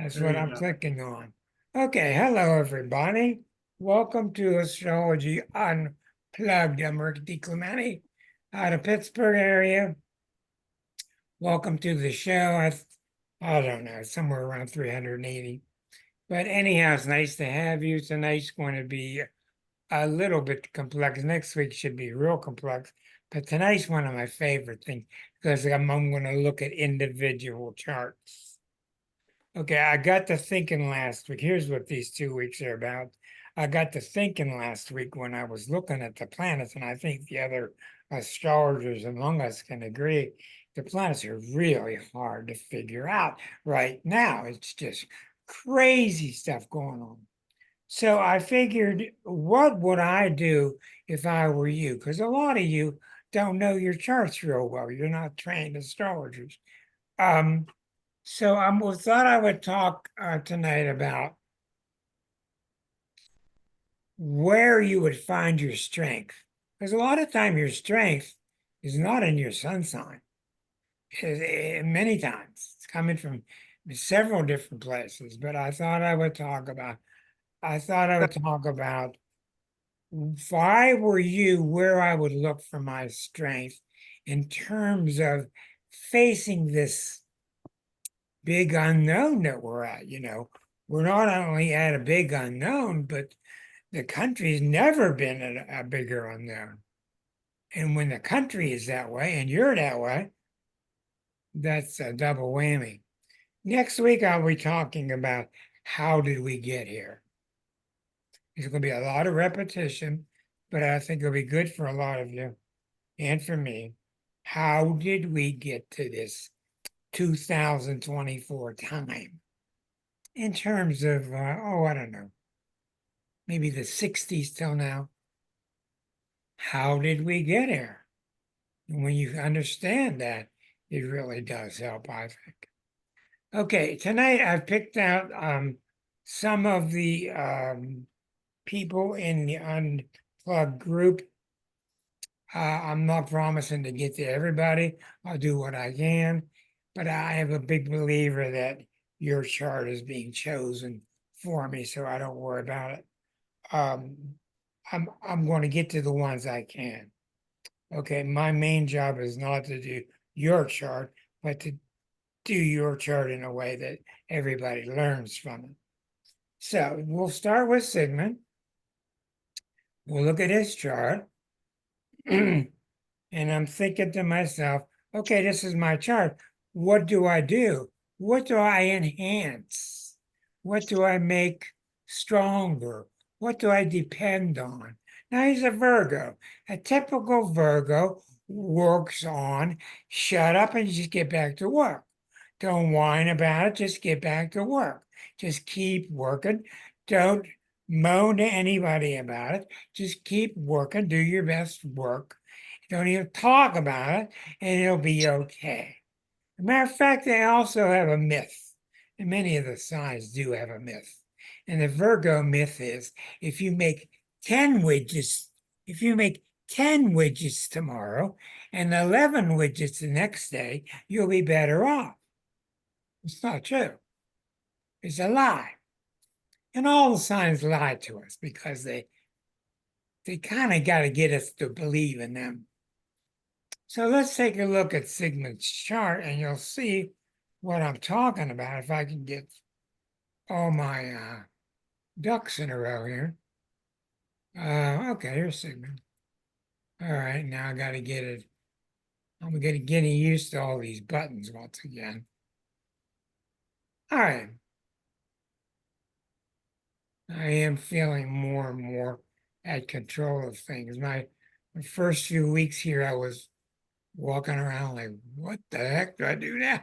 That's There what you I'm go. clicking on. Okay, hello everybody. Welcome to Astrology Unplugged. I'm Rick DiClemente out of Pittsburgh area. Welcome to the show. I don't know, somewhere around 380. But anyhow, it's nice to have you. Tonight's going to be a little bit complex. Next week should be real complex. But tonight's one of my favorite things because I'm going to look at individual charts. Okay, I got to thinking last week. Here's what these 2 weeks are about. I got to thinking last week when I was looking at the planets, and I think the other astrologers among us can agree, the planets are really hard to figure out right now. It's just crazy stuff going on. So I figured, what would I do if I were you? Because a lot of you don't know your charts real well. You're not trained astrologers. Um, so I thought I would talk tonight about where you would find your strength. Because a lot of time your strength is not in your sun sign. Many times it's coming from several different places. But I thought I would talk about if I were you, where I would look for my strength in terms of facing this big unknown that we're at. We're not only at a big unknown, but the country's never been at a bigger unknown. And when the country is that way and you're that way, that's a double whammy. Next week, I'll be talking about how did we get here. There's going to be a lot of repetition, but I think it'll be good for a lot of you and for me. How did we get to this 2024 time? In terms of, I don't know, maybe the 60s till now. How did we get here? And when you understand that, it really does help, I think. Okay, tonight I've picked out some of the people in the Unplugged group. I'm not promising to get to everybody. I'll do what I can, but I am a big believer that your chart is being chosen for me, so I don't worry about it. I'm going to get to the ones I can. Okay, my main job is not to do your chart, but to do your chart in a way that everybody learns from it. So we'll start with Sigmund. We'll look at his chart. And I'm thinking to myself, okay, this is my chart. What do I do? What do I enhance? What do I make stronger? What do I depend on? Now he's a Virgo. A typical Virgo works on shut up and just get back to work. Don't whine about it, just get back to work. Just keep working. Don't moan to anybody about it. Just keep working, do your best work. Don't even talk about it, and it'll be okay. As a matter of fact, they also have a myth, and many of the signs do have a myth. And the Virgo myth is if you make 10 widgets, if you make 10 widgets tomorrow and 11 widgets the next day, you'll be better off. It's not true. It's a lie. And all the signs lie to us because they kind of got to get us to believe in them. So let's take a look at Sigmund's chart and you'll see what I'm talking about if I can get all my ducks in a row here. Okay, here's Sigmund. All right, now I got to get it. I'm getting used to all these buttons once again. All right. I am feeling more and more at control of things. My first few weeks here, I was walking around like, what the heck do I do now?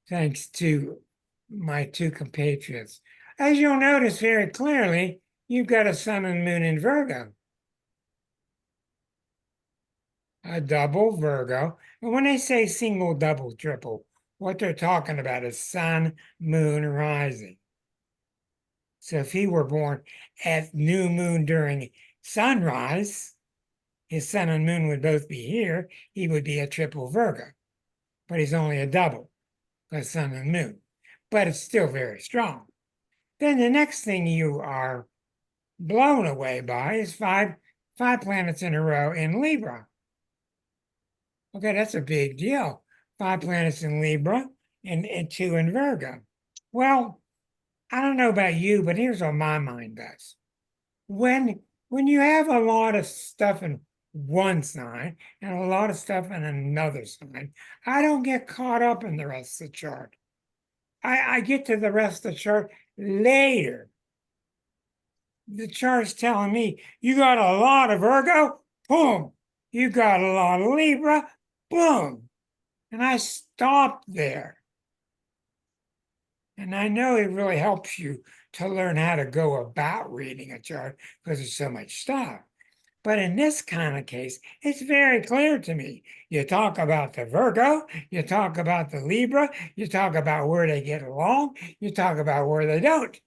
Thanks to my two compatriots. As you'll notice very clearly, you've got a sun and moon in Virgo, a double Virgo. And when they say single, double, triple, what they're talking about is sun, moon, rising. So if he were born at new moon during sunrise, his sun and moon would both be here. He would be a triple Virgo, but he's only a double because sun and moon. but it's still very strong. Then the next thing you are blown away by is five planets in a row in Libra. Okay, that's a big deal. 5 planets in Libra and 2 in Virgo. Well, I don't know about you, but here's what my mind does. When you have a lot of stuff in one sign and a lot of stuff in another sign, I don't get caught up in the rest of the chart. I get to the rest of the chart later. The chart's telling me you got a lot of Virgo, boom. You got a lot of Libra, boom. And I stopped there. And I know it really helps you to learn how to go about reading a chart because there's so much stuff. But in this kind of case, it's very clear to me. You talk about the Virgo, you talk about the Libra, you talk about where they get along, you talk about where they don't.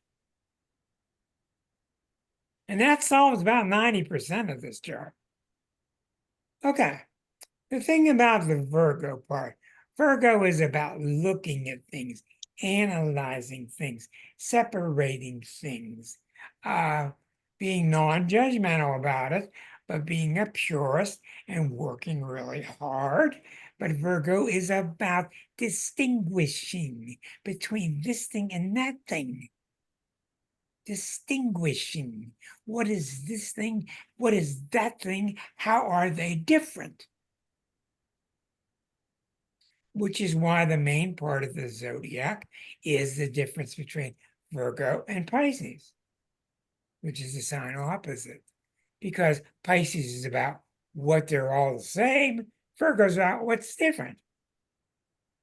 And that solves about 90% of this chart. Okay, the thing about the Virgo part, Virgo is about looking at things, analyzing things, separating things, being non-judgmental about it, but being a purist and working really hard. But Virgo is about distinguishing between this thing and that thing. Distinguishing. What is this thing? What is that thing? How are they different? Which is why the main part of the zodiac is the difference between Virgo and Pisces, which is the sign opposite. Because Pisces is about what they're all the same, Virgo's about what's different.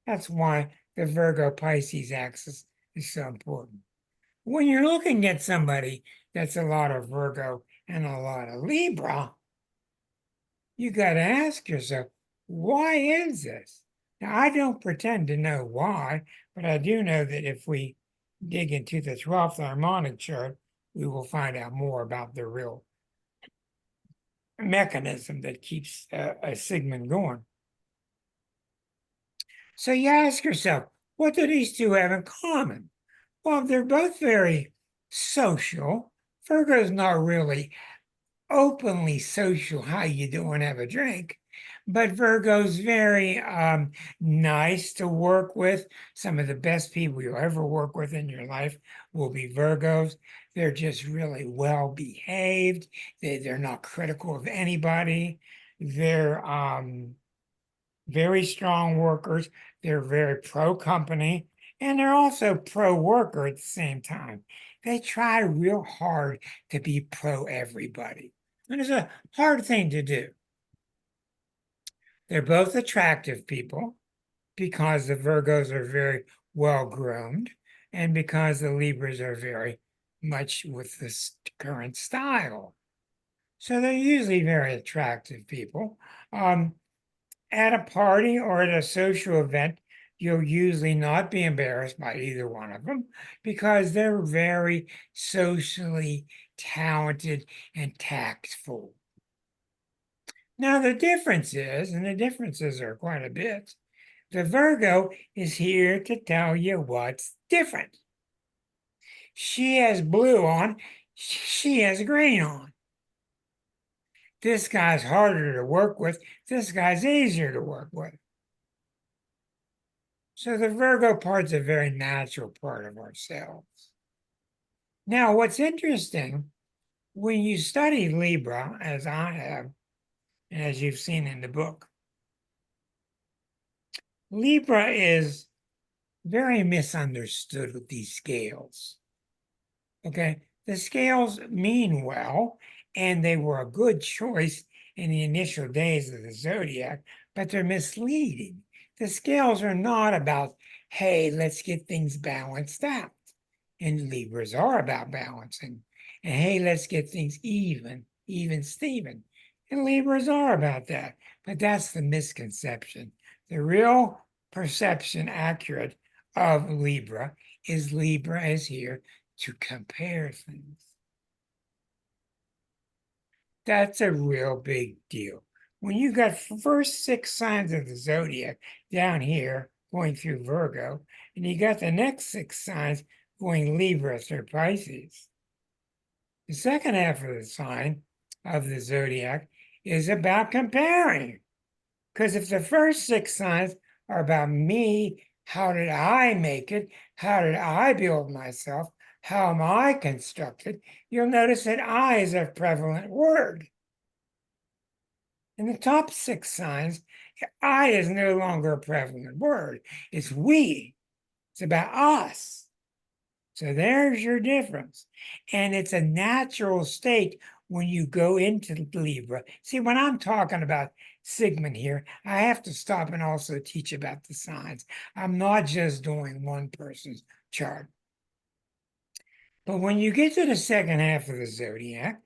That's why the Virgo-Pisces axis is so important. When you're looking at somebody that's a lot of Virgo and a lot of Libra, you got to ask yourself, why is this? Now, I don't pretend to know why, but I do know that if we dig into the 12th harmonic chart, we will find out more about the real mechanism that keeps a sigma going. So you ask yourself, what do these two have in common? Well, they're both very social. Virgo's not really openly social. How you doing? Have a drink. But Virgo's very nice to work with. Some of the best people you'll ever work with in your life will be Virgos. They're just really well behaved. They're not critical of anybody. They're very strong workers. They're very pro company, and they're also pro worker at the same time. They try real hard to be pro everybody. And it's a hard thing to do. They're both attractive people because the Virgos are very well groomed and because the Libras are very much with this current style. So they're usually very attractive people. At a party or at a social event, you'll usually not be embarrassed by either one of them because they're very socially talented and tactful. Now, the difference is, and the differences are quite a bit, the Virgo is here to tell you what's different. She has blue on, she has green on. This guy's harder to work with, this guy's easier to work with. So the Virgo part's a very natural part of ourselves. Now, what's interesting, when you study Libra, as I have, and as you've seen in the book, Libra is very misunderstood with these scales. Okay, the scales mean well, and they were a good choice in the initial days of the zodiac, but they're misleading. The scales are not about, hey, let's get things balanced out. And Libras are about balancing. And hey, let's get things even Steven. And Libras are about that. But that's the misconception. The real perception accurate of Libra is here to compare things. That's a real big deal. When you got first 6 signs of the zodiac down here, going through Virgo, and you got the next 6 signs going Libra through Pisces. The second half of the sign of the zodiac is about comparing. Because if the first 6 signs are about me, how did I make it? How did I build myself? How am I constructed? You'll notice that I is a prevalent word. In the top 6 signs, I is no longer a prevalent word. It's we. It's about us. So there's your difference. And it's a natural state when you go into Libra. See, when I'm talking about Sigmund here, I have to stop and also teach about the signs. I'm not just doing one person's chart. But when you get to the second half of the zodiac,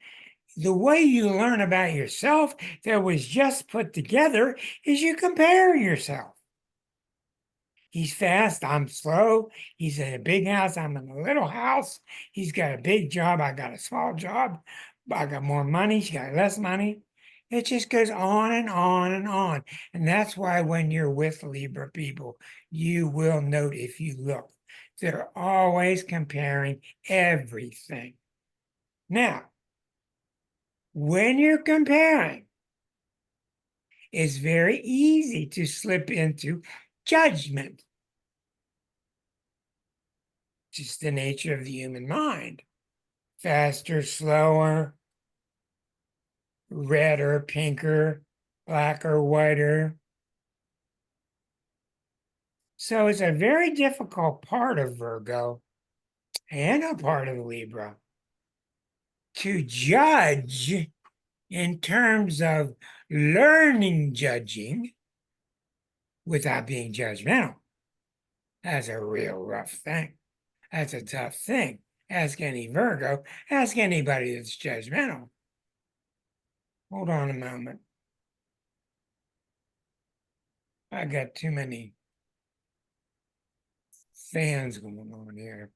the way you learn about yourself that was just put together is you compare yourself. He's fast, I'm slow. He's in a big house, I'm in a little house. He's got a big job, I got a small job. I got more money, she got less money. It just goes on and on and on. And that's why when you're with Libra people, you will note if you look, they're always comparing everything. Now, when you're comparing, it's very easy to slip into judgment. Just the nature of the human mind. Faster, slower, redder, pinker, blacker, whiter. So it's a very difficult part of Virgo and a part of Libra to judge in terms of learning judging without being judgmental. That's a real rough thing. That's a tough thing. Ask any Virgo, ask anybody that's judgmental. Hold on a moment. I got too many fans going on here.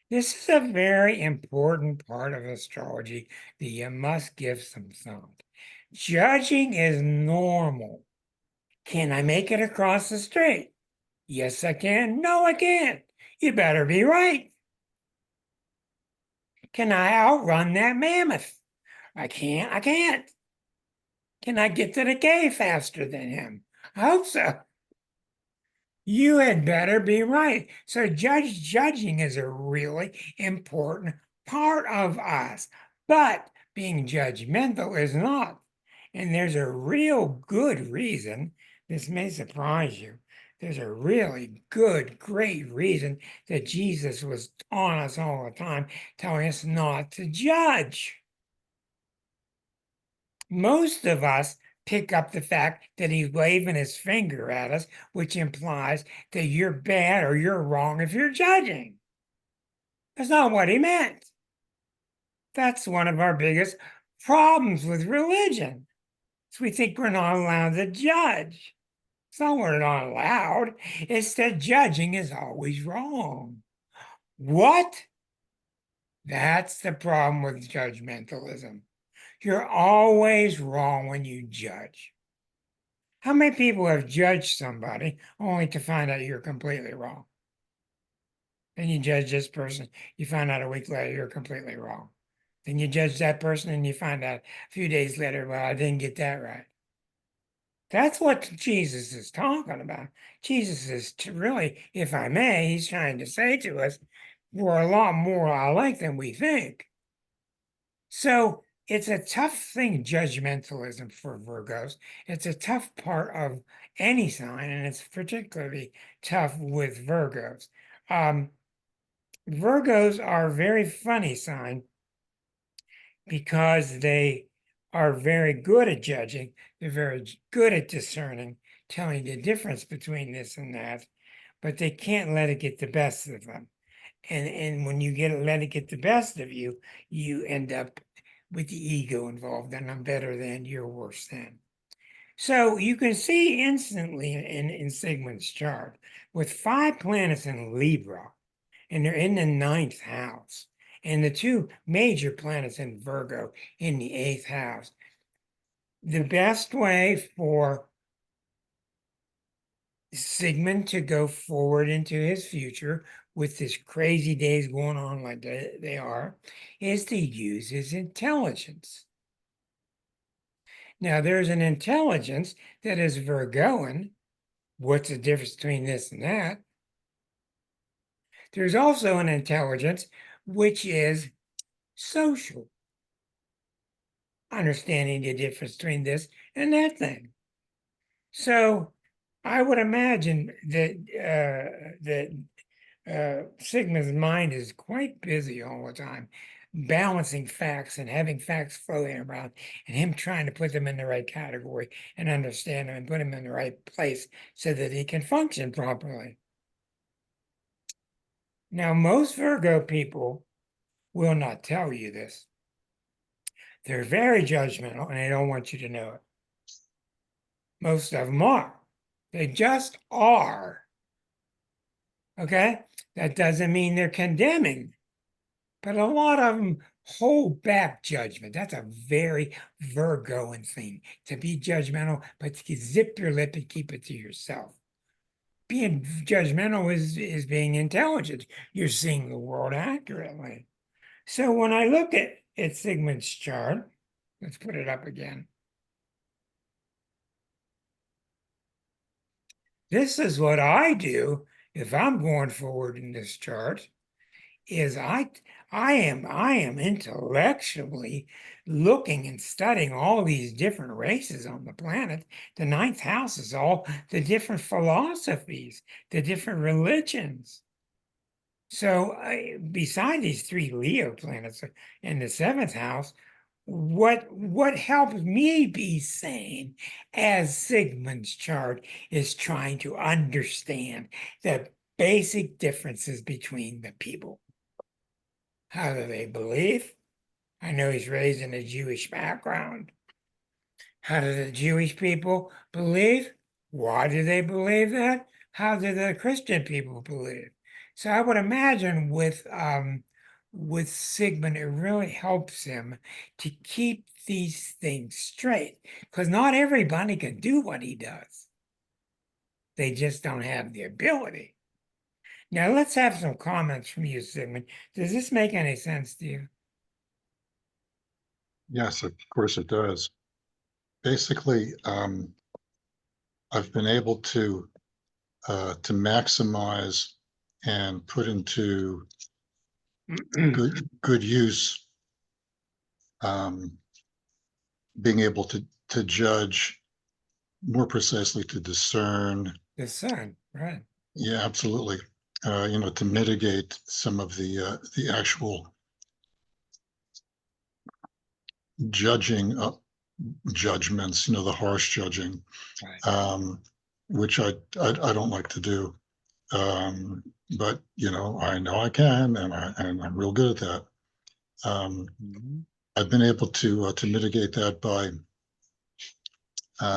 This is a very important part of astrology that you must give some thought. Judging is normal. Can I make it across the street? Yes, I can. No, I can't. You better be right. Can I outrun that mammoth? I can't. I can't. Can I get to the cave faster than him? I hope so. You had better be right. So judging is a really important part of us, but being judgmental is not. And there's a real good reason, this may surprise you. There's a really good, great reason that Jesus was on us all the time, telling us not to judge. Most of us pick up the fact that he's waving his finger at us, which implies that you're bad or you're wrong if you're judging. That's not what he meant. That's one of our biggest problems with religion. So we think we're not allowed to judge. It's not we're not allowed. It's that judging is always wrong. What? That's the problem with judgmentalism. You're always wrong when you judge. How many people have judged somebody only to find out you're completely wrong? Then you judge this person, you find out a week later you're completely wrong. Then you judge that person and you find out a few days later, well, I didn't get that right. That's what Jesus is talking about. Jesus is really, if I may, he's trying to say to us, we're a lot more alike than we think. So it's a tough thing, judgmentalism for Virgos. It's a tough part of any sign, and it's particularly tough with Virgos. Virgos are a very funny sign because they are very good at judging. They're very good at discerning, telling the difference between this and that, but they can't let it get the best of them. And when you let it get the best of you, you end up with the ego involved, and I'm better than, you're worse than. So you can see instantly in Sigmund's chart with 5 planets in Libra, and they're in the 9th house, and the 2 major planets in Virgo in the 8th house. the best way for Sigmund to go forward into his future with this crazy days going on like they are is to use his intelligence. Now, there's an intelligence that is Virgoan. What's the difference between this and that? There's also an intelligence which is social, understanding the difference between this and that thing. So I would imagine that Sigmund's mind is quite busy all the time, balancing facts and having facts floating around, and him trying to put them in the right category and understand them and put them in the right place so that he can function properly. Now, most Virgo people will not tell you this. They're very judgmental and they don't want you to know it. Most of them are. They just are. Okay? That doesn't mean they're condemning, but a lot of them hold back judgment. That's a very Virgoan thing, to be judgmental, but to zip your lip and keep it to yourself. Being judgmental is being intelligent. You're seeing the world accurately. So when I look at Sigmund's chart, let's put it up again. This is what I do if I'm going forward in this chart, is I am intellectually looking and studying all these different races on the planet. The ninth house is all the different philosophies, the different religions. So beside these three Leo planets in the seventh house, what helps me be sane as Sigmund's chart is trying to understand the basic differences between the people. How do they believe? I know he's raised in a Jewish background. How do the Jewish people believe? Why do they believe that? How do the Christian people believe? So I would imagine with Sigmund, it really helps him to keep these things straight, because not everybody can do what he does. They just don't have the ability. Now let's have some comments from you, Sigmund. Does this make any sense to you? Yes, of course it does. Basically, I've been able to maximize and put into good use, um, being able to judge more precisely, to discern. The sun, right? Yeah, absolutely. To mitigate some of the actual judging judgments, the harsh judging, Right. which I don't like to do. But I know I can, and I'm real good at that. I've been able to mitigate that by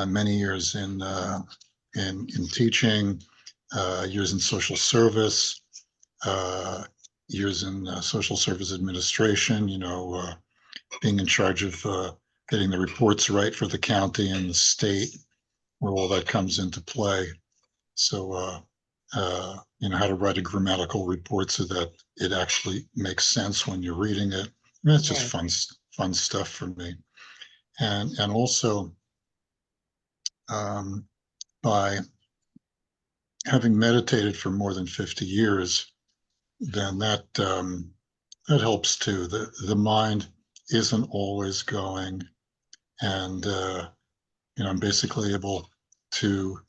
many years in teaching, years in social service, years in social service administration. Being in charge of getting the reports right for the county and the state, where all that comes into play. So, how to write a grammatical report so that it actually makes sense when you're reading it. I mean, it's just Right. fun stuff for me. And also, by having meditated for more than 50 years, then that helps too. The mind isn't always going, and I'm basically able to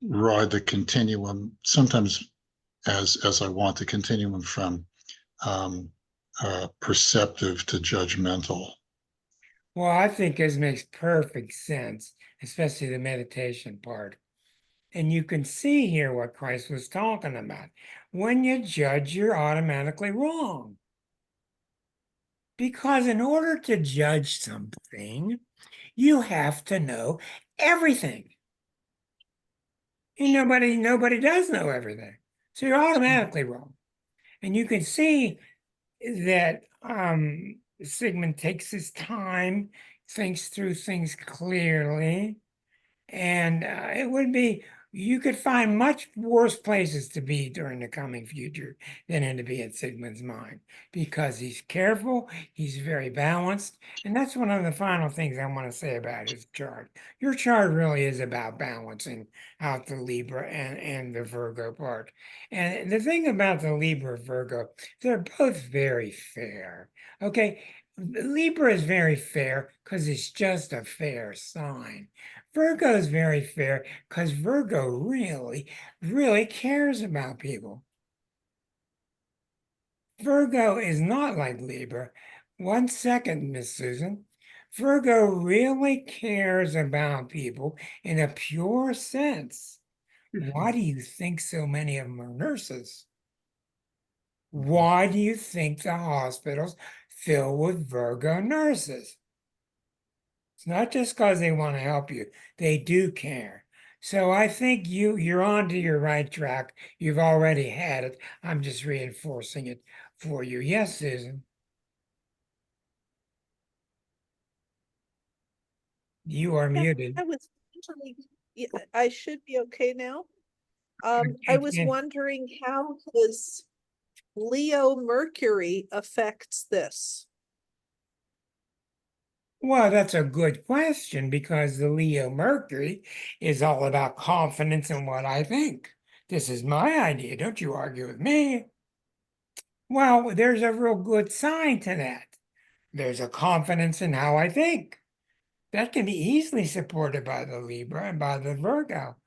ride the continuum, sometimes as I want, the continuum from um, perceptive to judgmental. Well, I think this makes perfect sense, especially the meditation part. And you can see here what Christ was talking about. When you judge, you're automatically wrong. Because in order to judge something, you have to know everything. And nobody does know everything. So you're automatically wrong. And you can see that Sigmund takes his time, thinks through things clearly, and it would be, you could find much worse places to be during the coming future than to be in Sigmund's mind, because he's careful, he's very balanced, and that's one of the final things I want to say about his chart. Your chart really is about balancing out the Libra and the Virgo part. And the thing about the Libra Virgo, they're both very fair. Okay, Libra is very fair because it's just a fair sign. Virgo is very fair because Virgo really, really cares about people. Virgo is not like Libra. 1 second, Miss Susan. Virgo really cares about people in a pure sense. Why do you think so many of them are nurses? Why do you think the hospitals fill with Virgo nurses? It's not just because they want to help you, they do care. So I think you're on to your right track. You've already had it. I'm just reinforcing it for you. Yes, Susan, you are Yeah, muted. I was wondering, yeah, I should be okay now. I It- was it- wondering how his Leo Mercury affects this. well, that's a good question because the Leo Mercury is all about confidence in what I think. This is my idea. Don't you argue with me. Well, there's a real good sign to that. There's a confidence in how I think. That can be easily supported by the Libra and by the Virgo.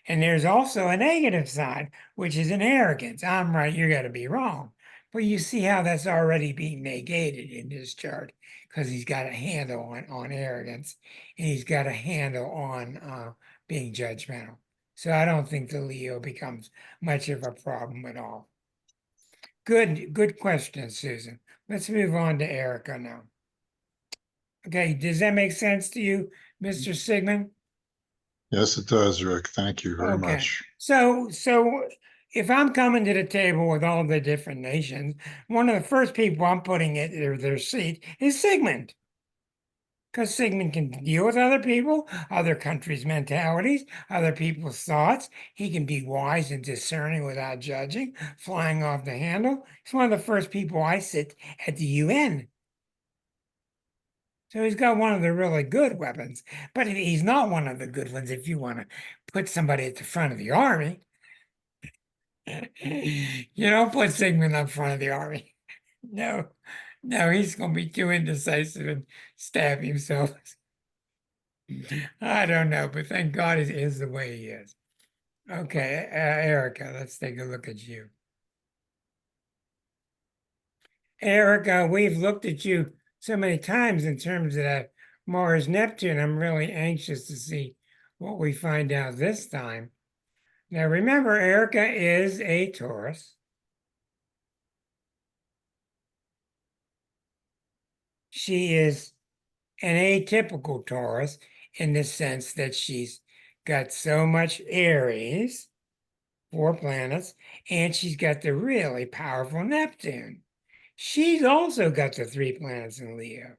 And there's also a negative side, which is an arrogance. I'm right, you're going to be wrong. But you see how that's already being negated in this chart because he's got a handle on arrogance and he's got a handle on being judgmental. So I don't think the Leo becomes much of a problem at all. Good question, Susan. Let's move on to Erica now. Okay, does that make sense to you, Mr. Sigmund? Yes, it does, Rick. Thank you very Okay, much. so if I'm coming to the table with all the different nations, one of the first people I'm putting at their seat is Sigmund. Because Sigmund can deal with other people, other countries' mentalities, other people's thoughts. He can be wise and discerning without judging, flying off the handle. He's one of the first people I sit at the UN. So he's got one of the really good weapons, but he's not one of the good ones if you want to put somebody at the front of the army. You don't put Sigmund up front of the army. No, no, he's going to be too indecisive and stab himself. I don't know, but thank God it is the way he is. Okay, Erica, let's take a look at you. Erica, we've looked at you so many times in terms of that Mars Neptune. I'm really anxious to see what we find out this time. Now, remember, Erica is a Taurus. She is an atypical Taurus in the sense that she's got so much Aries, 4 planets, and she's got the really powerful Neptune. She's also got the 3 planets in Leo.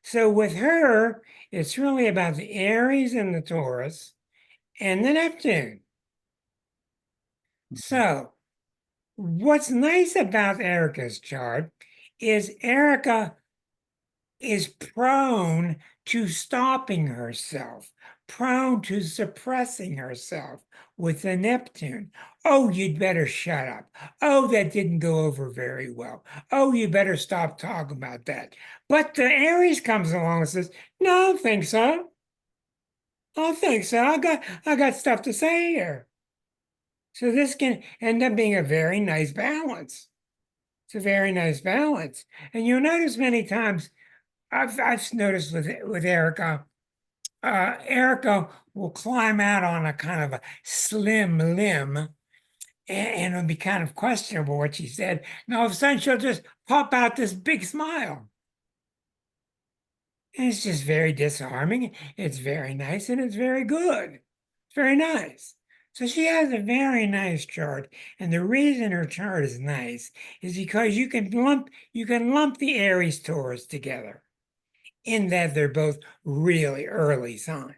So with her, it's really about the Aries and the Taurus and the Neptune. So what's nice about Erica's chart is Erica is prone to stopping herself, prone to suppressing herself with the Neptune. Oh, you'd better shut up. Oh, that didn't go over very well. Oh, you better stop talking about that. But the Aries comes along and says, no, I don't think so. I don't think so. I got stuff to say here. So this can end up being a very nice balance. It's a very nice balance. And you'll notice many times I've noticed with Erica, Erica will climb out on a kind of a slim limb, and it'll be kind of questionable what she said. And all of a sudden, she'll just pop out this big smile. And it's just very disarming. It's very nice, and it's very good. It's very nice. So she has a very nice chart, and the reason her chart is nice is because you can lump the Aries Taurus together in that they're both really early signs.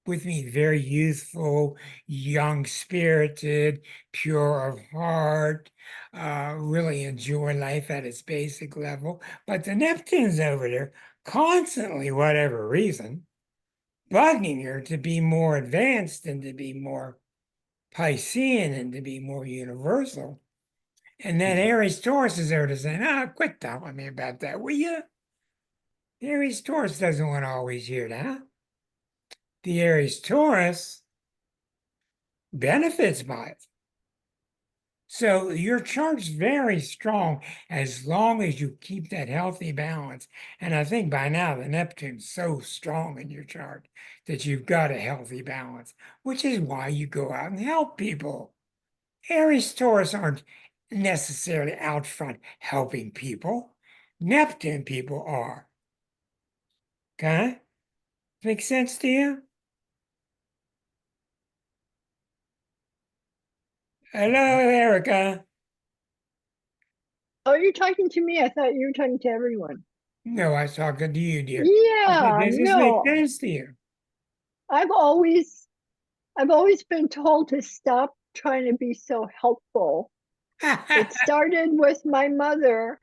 With me, very youthful, young spirited, pure of heart, really enjoy life at its basic level. But the Neptune's over there constantly, whatever reason, bugging her to be more advanced and to be more Piscean and to be more universal. And that Aries Taurus is there to say, "Ah, quit telling me about that, will you?" The Aries Taurus doesn't want to always hear that. The Aries Taurus benefits by it. So your chart's very strong as long as you keep that healthy balance. And I think by now the Neptune's so strong in your chart that you've got a healthy balance, which is why you go out and help people. Aries Taurus aren't necessarily out front helping people. Neptune people are. Okay? Make sense to you? Hello, Erica. Oh, you're talking to me. I thought you were talking to everyone. No, I was talking to you, dear. Yeah, Does this make no. sense to you? I've always I've always been told to stop trying to be so helpful. It started with my mother.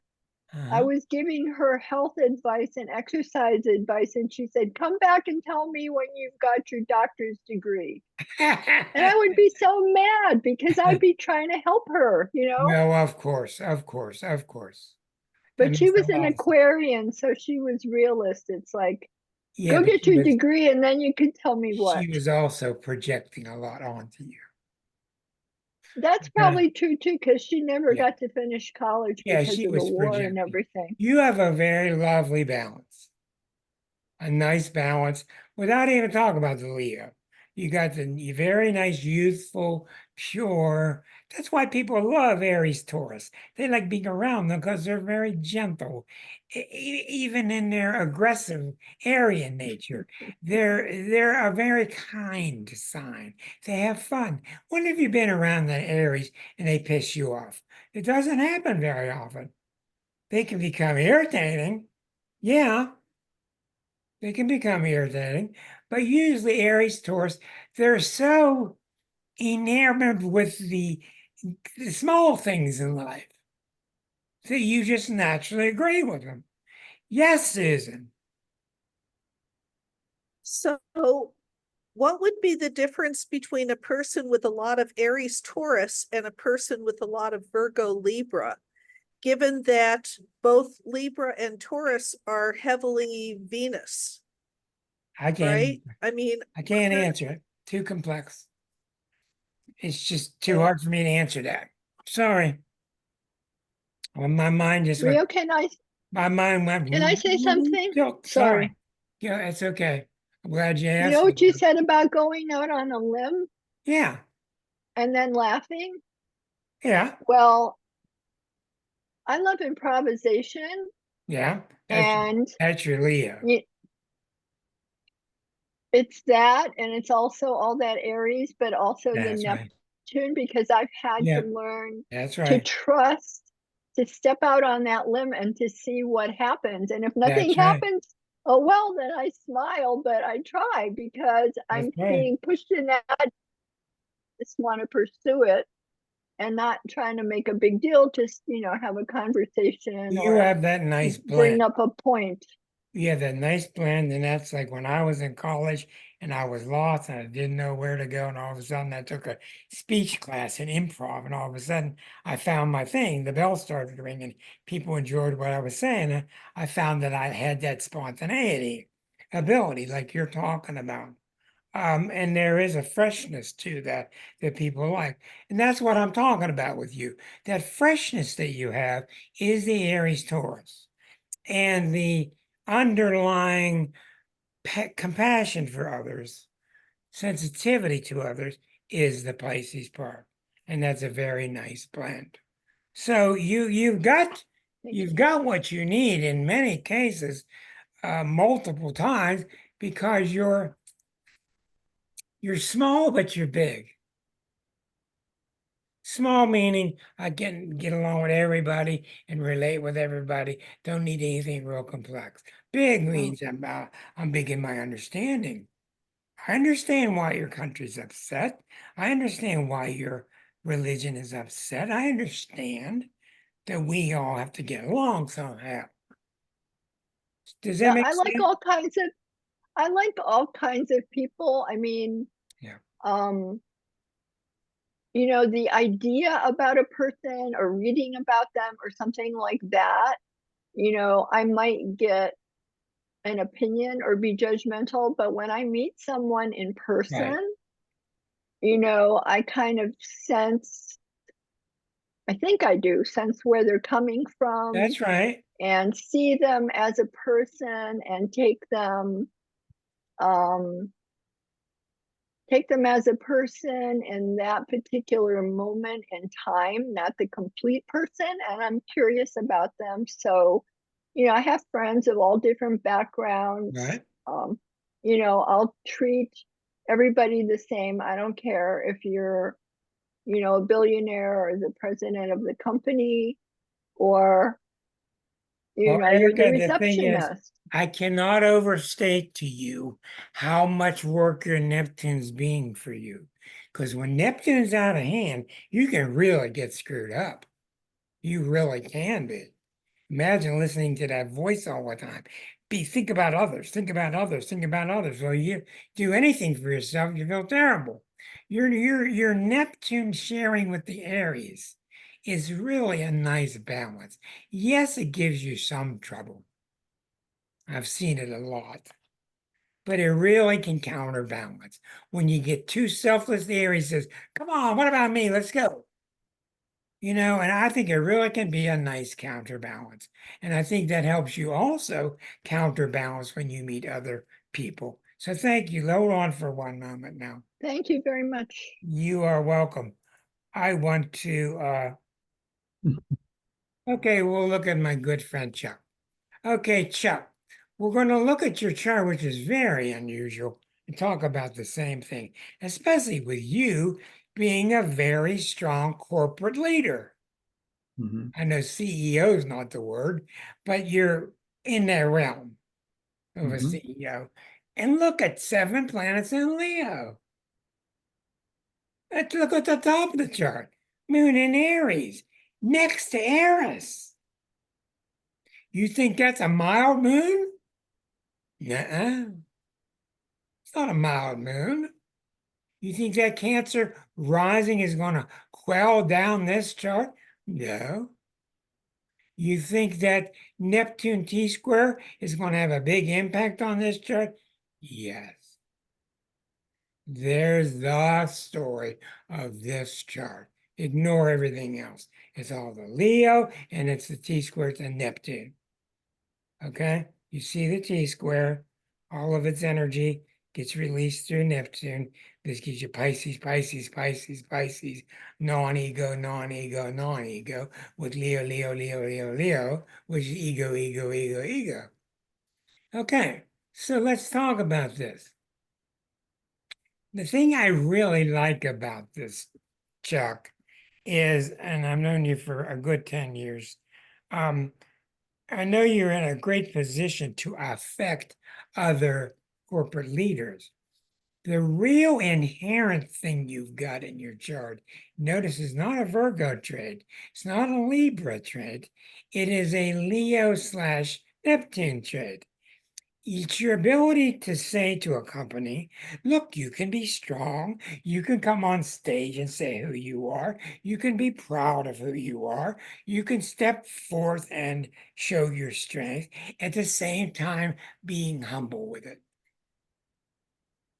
I was giving her health advice and exercise advice, and she said, "Come back and tell me when you've got your doctor's degree." And I would be so mad because I'd be trying to help her, you know? No, of course, of course, of course. That But she makes a was an lot of sense. Aquarian, so she was realist. It's like, Yeah, go but get your degree and then you can tell me what. she was also projecting a lot onto you. That's Okay? probably true too, because she never Yeah. got to finish college Yeah, because she of the was war and projecting. everything. You have a very lovely balance, a nice balance, without even talking about the Leo. You got the very nice, youthful, pure. That's why people love Aries Taurus. They like being around them because they're very gentle, even in their aggressive Aryan nature. They're a very kind sign. They have fun. When have you been around the Aries and they piss you off? It doesn't happen very often. They can become irritating. Yeah, they can become irritating, but usually Aries, Taurus, they're so enamored with the small things in life that you just naturally agree with them. Yes, Susan. So what would be the difference between a person with a lot of Aries Taurus and a person with a lot of Virgo Libra? Given that both Libra and Taurus are heavily Venus, I can't right? I mean, I can't answer it. Too complex. It's just too oh, hard for me to answer that. Sorry. Well, my mind just went, Rio, my mind went, can I say something? sorry. Sorry. Yeah, it's okay. I'm glad you You asked know me. what you said about going out on a limb Yeah, and then laughing? yeah, Well, I love improvisation yeah. and That's your Leo. it's that, and it's also all that Aries, but also the That's right. Neptune, because I've had Yeah, to learn that's to right. trust, to step out on that limb and to see what happens. And if nothing That's right. happens, oh well, then I smile, but I try because That's I'm right. being pushed in that. I just want to pursue it and not trying to make a big deal, just, have a conversation You or have that nice bring blend. up a point. You have that nice blend, and that's like when I was in college and I was lost and I didn't know where to go, and all of a sudden I took a speech class in improv, and all of a sudden I found my thing. The bell started ringing. People enjoyed what I was saying. And I found that I had that spontaneity ability, like you're talking about. And there is a freshness to that that people like. And that's what I'm talking about with you. That freshness that you have is the Aries Taurus. And the underlying compassion for others, sensitivity to others is the Pisces part. And that's a very nice blend. So you've got what you need in many cases, multiple times, because You're small, but you're big. Small meaning I can get along with everybody and relate with everybody. Don't need anything real complex. Big means I'm big in my understanding. I understand why your country's upset. I understand why your religion is upset. I understand that we all have to get along somehow. Does that Yeah, make I like sense? all kinds of I like all kinds of people. I mean, Yeah. um, you know, the idea about a person or reading about them or something like that, you know, I might get an opinion or be judgmental, but when I meet someone in Right. person, you know, I kind of sense, I think I do sense where they're coming from That's right. and see them as a person and um, take them as a person in that particular moment in time, not the complete person. And I'm curious about them. So, you know, I have friends of all different backgrounds. Right. Um, you know, I'll treat everybody the same. I don't care if you're, you know, a billionaire or the president of the company or, you Well, know, you're the Erica, the thing is, receptionist. I cannot overstate to you how much work your Neptune's being for you. Because when Neptune's out of hand, you can really get screwed up. You really can be. Imagine listening to that voice all the time. Think about others, think about others, think about others. Well, you do anything for yourself, you feel terrible. Your Neptune sharing with the Aries is really a nice balance. Yes, it gives you some trouble. I've seen it a lot. But it really can counterbalance. When you get too selfless, the Aries says, come on, what about me? Let's go. And I think it really can be a nice counterbalance. And I think that helps you also counterbalance when you meet other people. So thank you. Hold on for one moment now. Thank you very much. You are welcome. I want to, okay, we'll look at my good friend Chuck. Okay, Chuck, we're going to look at your chart, which is very unusual, and talk about the same thing, especially with you being a very strong corporate leader. Mhm. I know CEO is not the word, but you're in that realm of a Mhm. CEO. And look at 7 planets in Leo. Let's look at the top of the chart. Moon in Aries, next to Eris. You think that's a mild moon? Nuh-uh. It's not a mild moon. You think that Cancer rising is going to quell down this chart? No. You think that Neptune T square is going to have a big impact on this chart? Yes. There's the story of this chart. Ignore everything else. It's all the Leo and it's the T square to Neptune. Okay? You see the T square, all of its energy gets released through Neptune. This gives you Pisces, Pisces, Pisces, Pisces, non-ego, non-ego, non-ego, with Leo, Leo, Leo, Leo, Leo, which is ego, ego, ego, ego. Okay, so let's talk about this. The thing I really like about this, Chuck, is, and I've known you for a good 10 years, um, I know you're in a great position to affect other corporate leaders. The real inherent thing you've got in your chart, notice, is not a Virgo trait. It's not a Libra trait. It is a Leo slash Neptune trait. It's your ability to say to a company, look, you can be strong. You can come on stage and say who you are. You can be proud of who you are. You can step forth and show your strength at the same time being humble with it.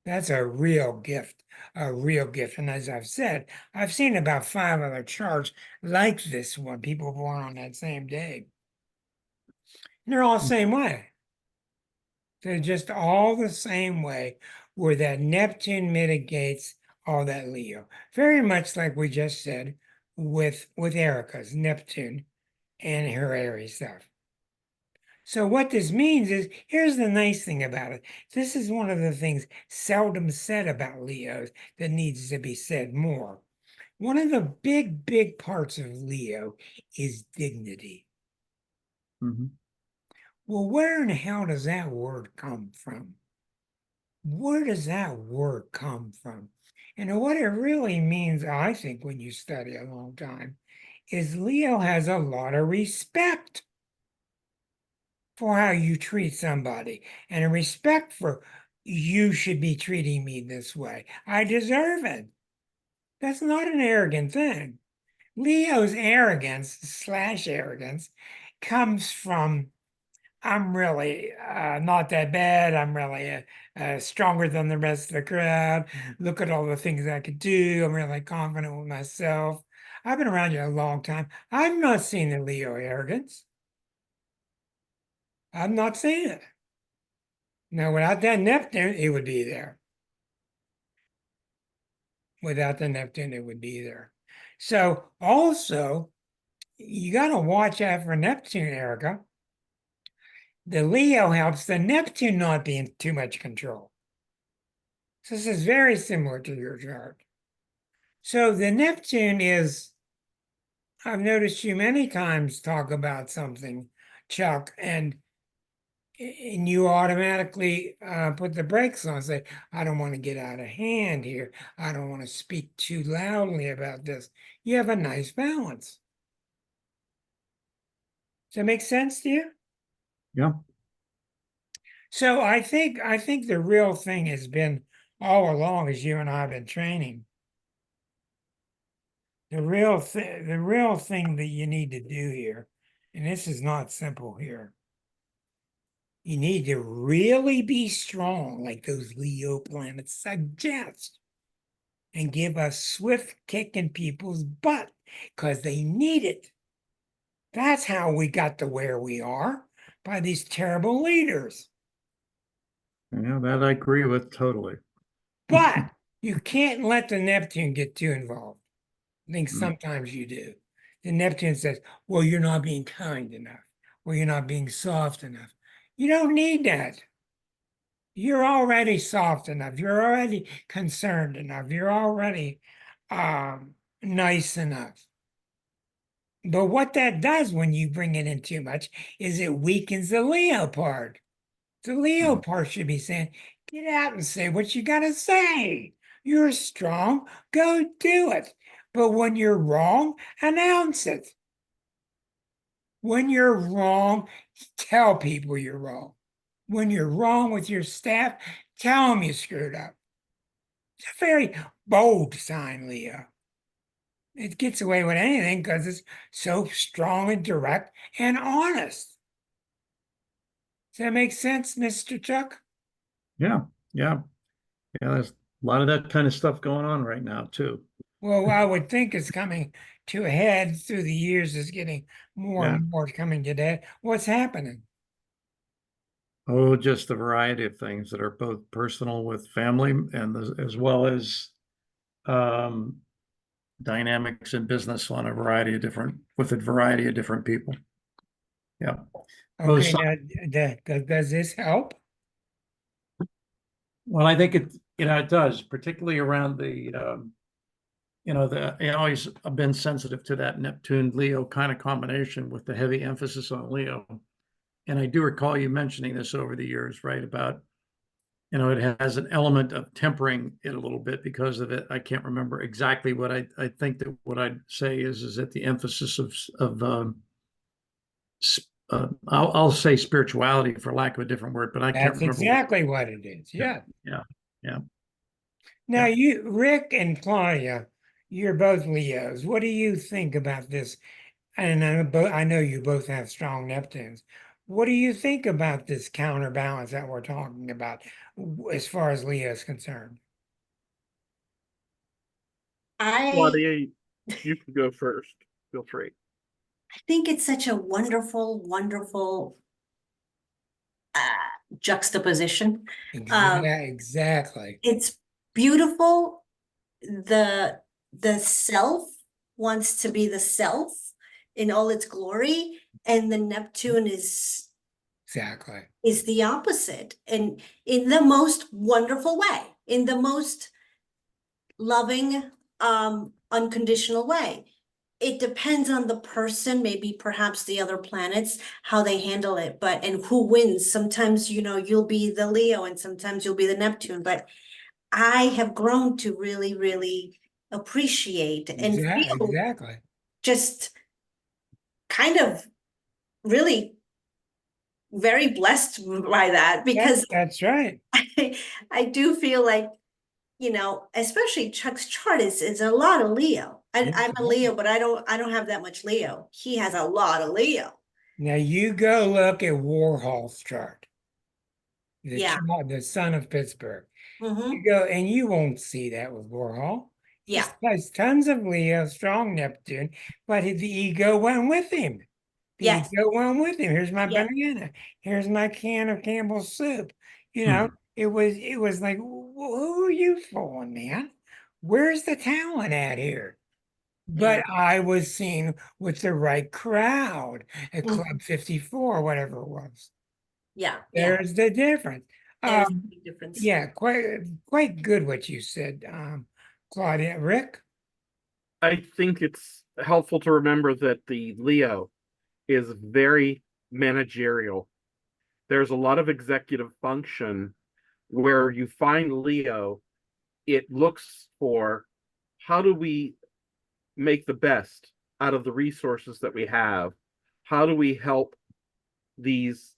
That's a real gift, a real gift. And as I've said, I've seen about 5 other charts like this one, people born on that same day. And they're all the same way. They're just all the same way, where that Neptune mitigates all that Leo. Very much like we just said with Erica's Neptune and her Aries stuff. So what this means is, here's the nice thing about it. This is one of the things seldom said about Leos that needs to be said more. One of the big parts of Leo is dignity. Mhm. Well, where in the hell does that word come from? Where does that word come from? And what it really means, I think, when you study a long time, is Leo has a lot of respect for how you treat somebody, and a respect for you should be treating me this way. I deserve it. That's not an arrogant thing. Leo's arrogance comes from, I'm really not that bad. I'm really stronger than the rest of the crowd. Look at all the things I could do. I'm really confident with myself. I've been around you a long time. I've not seen the Leo arrogance. I've not seen it. Now, without that Neptune, it would be there. Without the Neptune, it would be there. So also, you got to watch out for Neptune, Erica. The Leo helps the Neptune not be in too much control. So this is very similar to your chart. So the Neptune is, I've noticed you many times talk about something, Chuck, and you automatically put the brakes on, say, I don't want to get out of hand here. I don't want to speak too loudly about this. You have a nice balance. Does that make sense to you? Yeah. So I think the real thing has been all along, as you and I have been training. The real thing that you need to do here, and this is not simple here. You need to really be strong, like those Leo planets suggest, and give a swift kick in people's butt because they need it. That's how we got to where we are, by these terrible leaders. Yeah, that I agree with totally. But you can't let the Neptune get too involved. I think Mm. sometimes you do. The Neptune says, well, you're not being kind enough, or you're not being soft enough. You don't need that. You're already soft enough. You're already concerned enough. You're already nice enough. But what that does when you bring it in too much is it weakens the Leo part. The Leo part should be saying, get out and say what you got to say. You're strong, go do it. But when you're wrong, announce it. When you're wrong, tell people you're wrong. When you're wrong with your staff, tell them you screwed up. It's a very bold sign, Leo. It gets away with anything because it's so strong and direct and honest. Does that make sense, Mr. Chuck? Yeah, yeah, yeah. There's a lot of that kind of stuff going on right now too. Well, I would think it's coming to a head through the years. It's getting more Yeah. and more coming to that. What's happening? Oh, just a variety of things that are both personal with family and as well as um, dynamics in business on a variety of different people. Yeah. Both Okay, sides. now does this help? Well, I think it does, particularly around I always have been sensitive to that Neptune Leo kind of combination with the heavy emphasis on Leo. And I do recall you mentioning this over the years, right? About, it has an element of tempering it a little bit because of it. I can't remember exactly what I think that what I'd say is that the emphasis of I'll say spirituality for lack of a different word, but I can't That's remember. exactly what it is. Yeah. Yeah. Yeah. Now, Yeah. Rick and Claudia, you're both Leos. What do you think about this? And I know you both have strong Neptunes. What do you think about this counterbalance that we're talking about as far as Leo is concerned? I Claudia, you can go first. Feel free. think it's such a wonderful, wonderful juxtaposition. Exactly. It's beautiful. The self wants to be the self in all its glory, and the Neptune is Exactly. is the opposite, and in the most wonderful way, in the most loving, unconditional way. It depends on the person, maybe perhaps the other planets, how they handle it, but and who wins. Sometimes, you'll be the Leo and sometimes you'll be the Neptune, but I have grown to really, really appreciate and feel Exactly. just kind of really very blessed by that, because That's right. I do feel like, especially Chuck's chart is a lot of Leo. Yes, I'm it a is. Leo, but I don't have that much Leo. He has a lot of Leo. Now you go look at Warhol's chart, Yeah. the son of Pittsburgh. Mm-hmm. You go and you won't see that with Warhol. He Yeah. has tons of Leo, strong Neptune, but the ego went with him. The Yes. ego went with him. Here's my Yeah. banana. Here's my can of Campbell's soup. Hmm. It was like, who are you fooling, man? Where's the talent at here? Yeah. But I was seen with the right crowd at Mhm. Club 54, whatever it was. Yeah. Yeah. There's the difference. That is a Um, big difference. yeah, quite good what you said, Claudia. Rick? I think it's helpful to remember that the Leo is very managerial. There's a lot of executive function where you find Leo, it looks for how do we make the best out of the resources that we have? How do we help these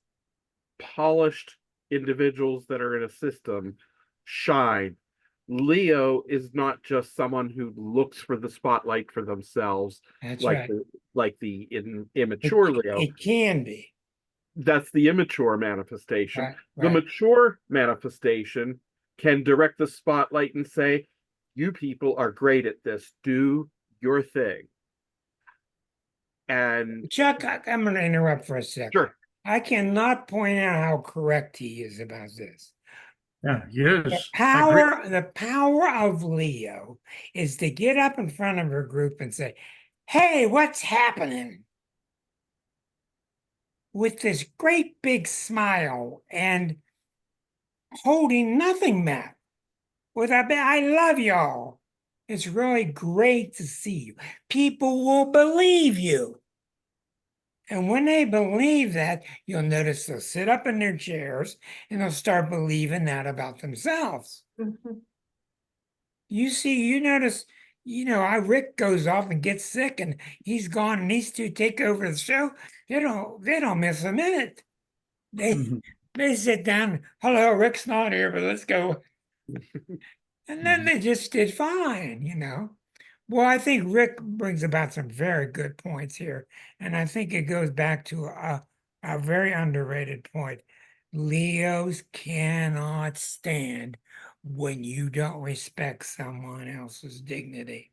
polished individuals that are in a system shine? Leo is not just someone who looks for the spotlight for themselves, That's like right. immature Leo. It can be. That's the immature manifestation. Right, The right. mature manifestation can direct the spotlight and say, you people are great at this. Do your thing. And Chuck, I'm going to interrupt for a second. sure, I cannot point out how correct he is about this. Yeah, yes, I agree. The power of Leo is to get up in front of a group and say, "Hey, what's happening?" with this great big smile and holding nothing back. I love y'all. It's really great to see you. People will believe you. And when they believe that, you'll notice they'll sit up in their chairs and they'll start believing that about themselves. Mhm. You notice, Rick goes off and gets sick and he's gone and these two take over the show. They don't miss a minute. They Mhm. they sit down, hello, Rick's not here, but let's go. And then they just did fine. Well, I think Rick brings about some very good points here. And I think it goes back to a very underrated point. Leos cannot stand when you don't respect someone else's dignity.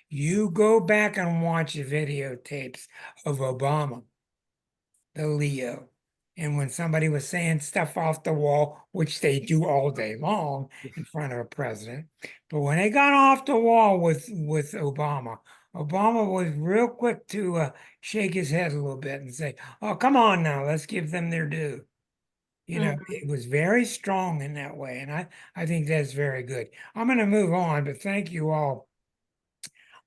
You go back and watch the videotapes of Obama, the Leo. And when somebody was saying stuff off the wall, which they do all day long in front of a president, but when they got off the wall with Obama, Obama was real quick to shake his head a little bit and say, "Oh, come on now, let's give them their due." It was very strong in that way, and I think that's very good. I'm going to move on, but thank you all.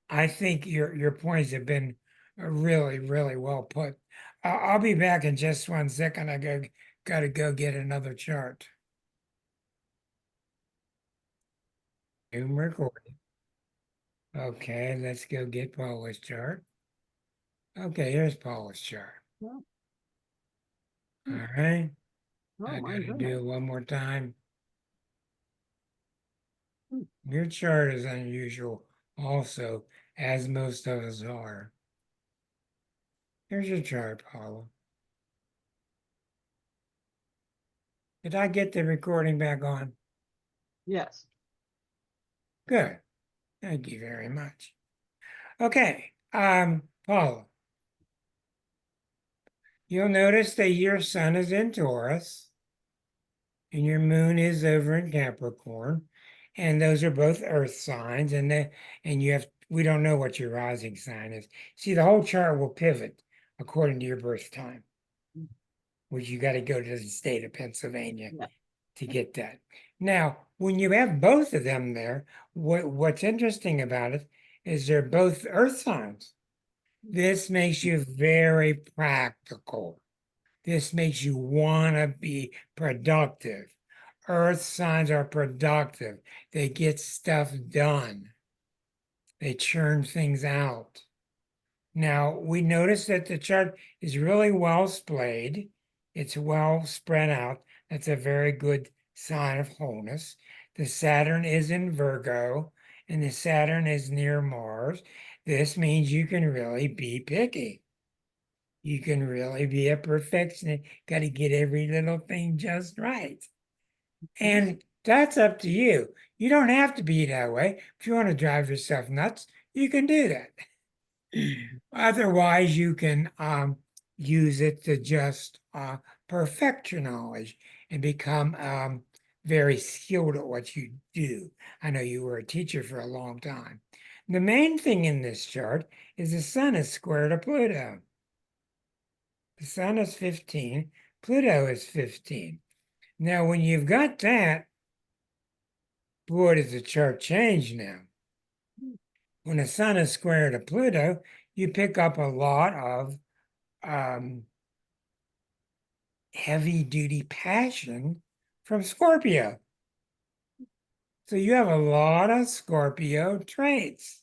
I think your points have been really, really well put. I'll be back in just 1 second. Gotta go get another chart. Zoom recording. Okay, let's go get Paula's chart. Okay, here's Paula's chart. Oh, All right. oh I my gotta do goodness. it one more time. Hmm. Your chart is unusual also, as most of us are. Here's your chart, Paula. Did I get the recording back on? Yes. Good. Thank you very much. Okay, Paula, you'll notice that your sun is in Taurus and your moon is over in Capricorn, and those are both earth signs, and we don't know what your rising sign is. See, the whole chart will pivot according to your birth time. which you got to go to the state of Pennsylvania Yeah. to get that. Now, when you have both of them there, what's interesting about it is they're both earth signs. This makes you very practical. This makes you want to be productive. Earth signs are productive. They get stuff done. They churn things out. Now, we notice that the chart is really well splayed. It's well spread out. That's a very good sign of wholeness. The Saturn is in Virgo, and the Saturn is near Mars. This means you can really be picky. You can really be a perfectionist. Got to get every little thing just right. And that's up to you. You don't have to be that way. If you want to drive yourself nuts, you can do that. Otherwise, you can use it to just perfect your knowledge and become very skilled at what you do. I know you were a teacher for a long time. The main thing in this chart is the sun is square to Pluto. The sun is 15, Pluto is 15. Now, when you've got that, boy, does the chart change now. When the sun is square to Pluto, you pick up a lot of heavy-duty passion from Scorpio. So you have a lot of Scorpio traits,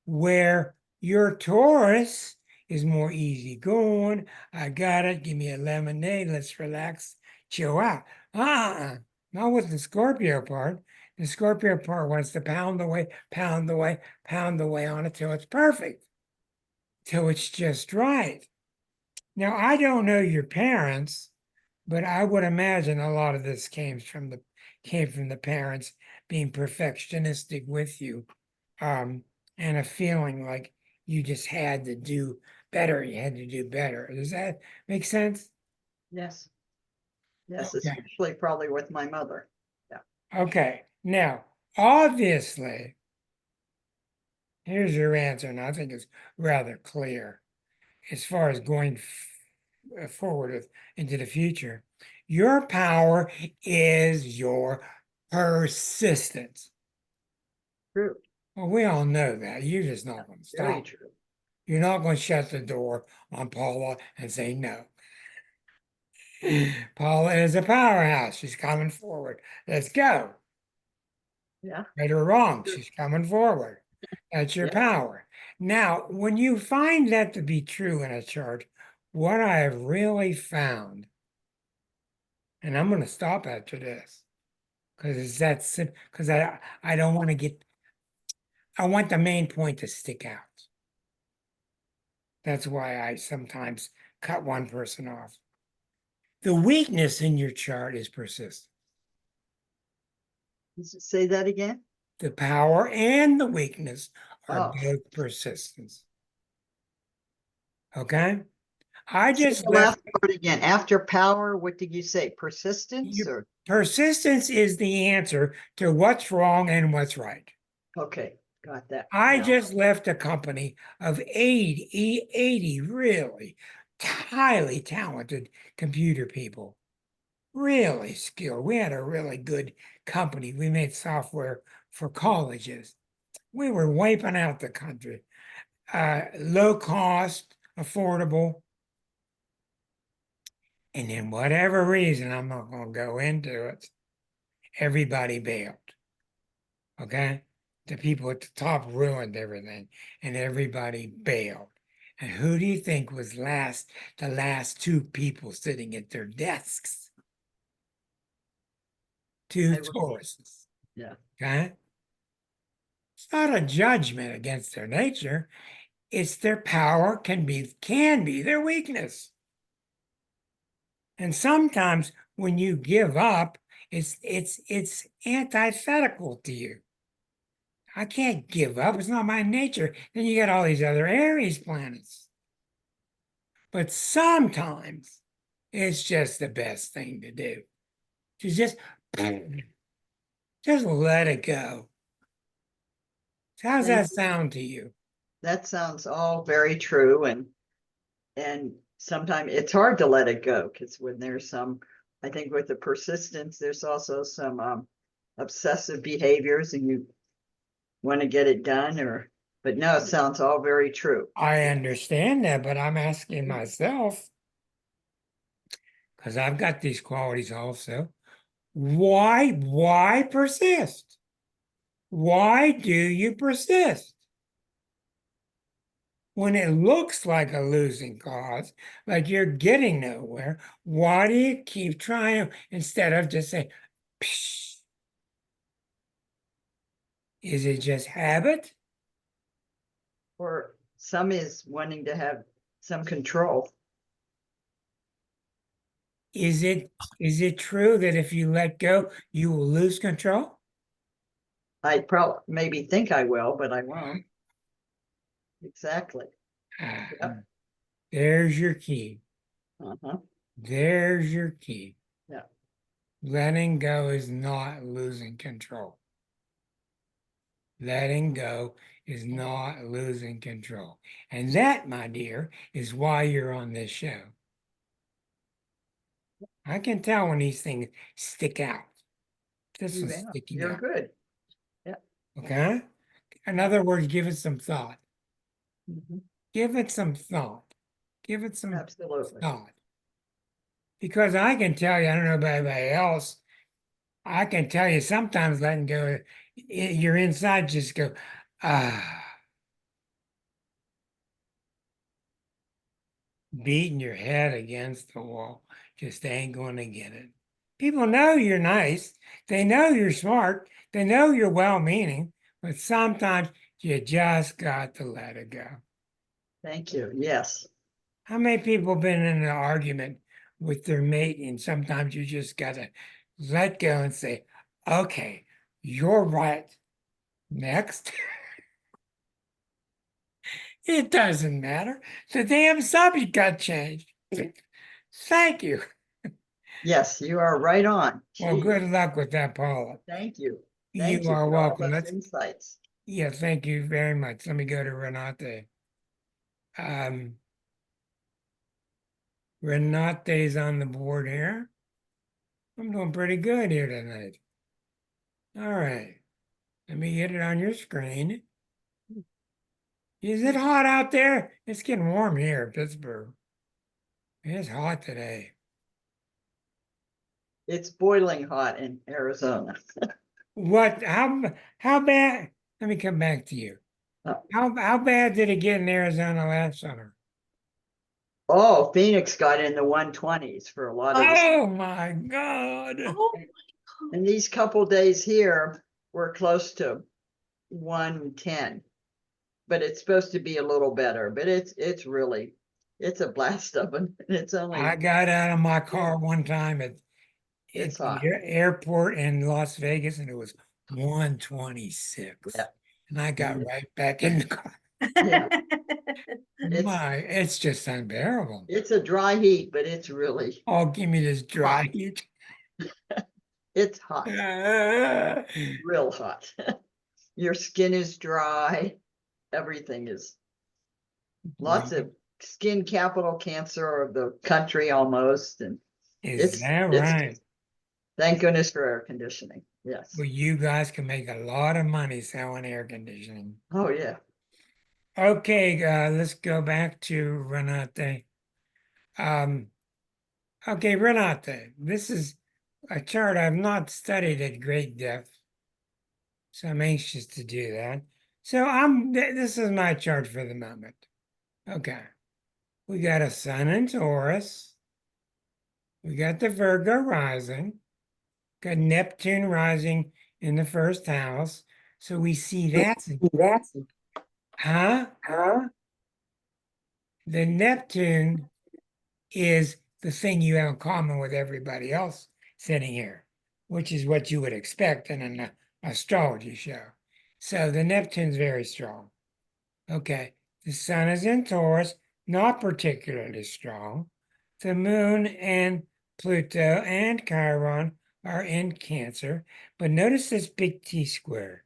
where your Taurus is more easygoing. I got it. Give me a lemonade. Let's relax, chill out. Not with the Scorpio part. The Scorpio part wants to pound away, pound away, pound away on it till it's perfect, till it's just right. Now, I don't know your parents, but I would imagine a lot of this came from the parents being perfectionistic with you, and a feeling like you just had to do better. You had to do better. Does that make sense? Yes. Yes, Okay. especially probably with my mother. Okay. Now, obviously, here's your answer, and I think it's rather clear as far as going forward into the future. Your power is your persistence. True. Well, we all know that. You're just not going to Very stop. true. You're not going to shut the door on Paula and say no. Paula is a powerhouse. She's coming forward. Let's go. Yeah. Right or wrong, Sure. she's coming forward. That's your Yeah. power. Now, when you find that to be true in a chart, what I have really found, and I'm going to stop after this, because it's that simple, because I don't want to get, I want the main point to stick out. That's why I sometimes cut one person off. The weakness in your chart is persistence. Say that again. The power and the weakness are Oh. both persistence. Okay? I Say just the left last part again. After power, what did you say? Persistence you- or? persistence is the answer to what's wrong and what's right. Okay, got that. I now. just left a company of 80 really highly talented computer people, really skilled. We had a really good company. We made software for colleges. We were wiping out the country. Low cost, affordable. And then whatever reason, I'm not going to go into it, everybody bailed. Okay? The people at the top ruined everything and everybody bailed. And who do you think was the last two people sitting at their desks? Two I will- Tauruses. Yeah. Okay? It's not a judgment against their nature. It's their power can be their weakness. And sometimes when you give up, it's antithetical to you. I can't give up. It's not my nature. Then you got all these other Aries planets. But sometimes it's just the best thing to do. To just let it go. How's Thank that you. sound to you? That sounds all very true and sometimes it's hard to let it go because when there's some, I think with the persistence, there's also some obsessive behaviors and you want to get it done but no, it sounds all very true. I understand that, but I'm asking myself, because I've got these qualities also, why persist? Why do you persist? When it looks like a losing cause, like you're getting nowhere, why do you keep trying instead of just saying, psh? Is it just habit? Or some is wanting to have some control. Is it true that if you let go, you will lose control? I probably maybe think I will, but I won't. Exactly. Yep. There's your key. Uh-huh. There's your key. Yeah. Letting go is not losing control. Letting go is not losing control. And that, my dear, is why you're on this show. I can tell when these things stick out. This is Yeah, sticking you're out. good. Okay? In other words, give it some thought. Mhm. Give it some thought. Give it some Absolutely. thought. Because I can tell you, I don't know about anybody else, I can tell you sometimes letting go, your inside just go, ah. Beating your head against the wall just ain't going to get it. People know you're nice. They know you're smart. They know you're well-meaning, but sometimes you just got to let it go. Thank you. Yes. How many people been in an argument with their mate and sometimes you just got to let go and say, okay, you're right. Next. It doesn't matter. The damn subject got changed. Thank you. Yes, you are right on. Well, Gee, good luck with that, Paula. thank you. You Thank you are for all welcome. those Let's, insights. yeah, thank you very much. Let me go to Renate. Renate's on the board here. I'm doing pretty good here tonight. All right. Let me get it on your screen. Is it hot out there? It's getting warm here in Pittsburgh. It's hot today. It's boiling hot in Arizona. What? How bad? Let me come back to you. Oh. How bad did it get in Arizona last summer? Oh, Phoenix got in the 120s for a lot of the, Oh my God. Oh, and these couple days here were close to 110. But it's supposed to be a little better, but it's really it's a blast oven. And it's I only got out of my car one time at It's the hot. airport in Las Vegas and it was 126. Yeah. And I got Mhm. right back in the car. Yeah. It's just unbearable. It's a dry heat, but it's really Oh, give me this dry hot. heat. It's hot, real hot. Your skin is dry. Everything is lots of skin capital cancer of the country almost. And Is that it's right? thank goodness for air conditioning. Yes. Well, you guys can make a lot of money selling air conditioning. Oh yeah. Okay, let's go back to Renate. Okay, Renate, this is a chart I've not studied at great depth, so I'm anxious to do that. So this is my chart for the moment. Okay, we got a sun in Taurus. We got the Virgo rising. Got Neptune rising in the first house. So we see that. Huh? The Neptune is the thing you have in common with everybody else sitting here, which is what you would expect in an astrology show. So the Neptune's very strong. Okay, the sun is in Taurus, not particularly strong. The moon and Pluto and Chiron are in Cancer, but notice this big T square.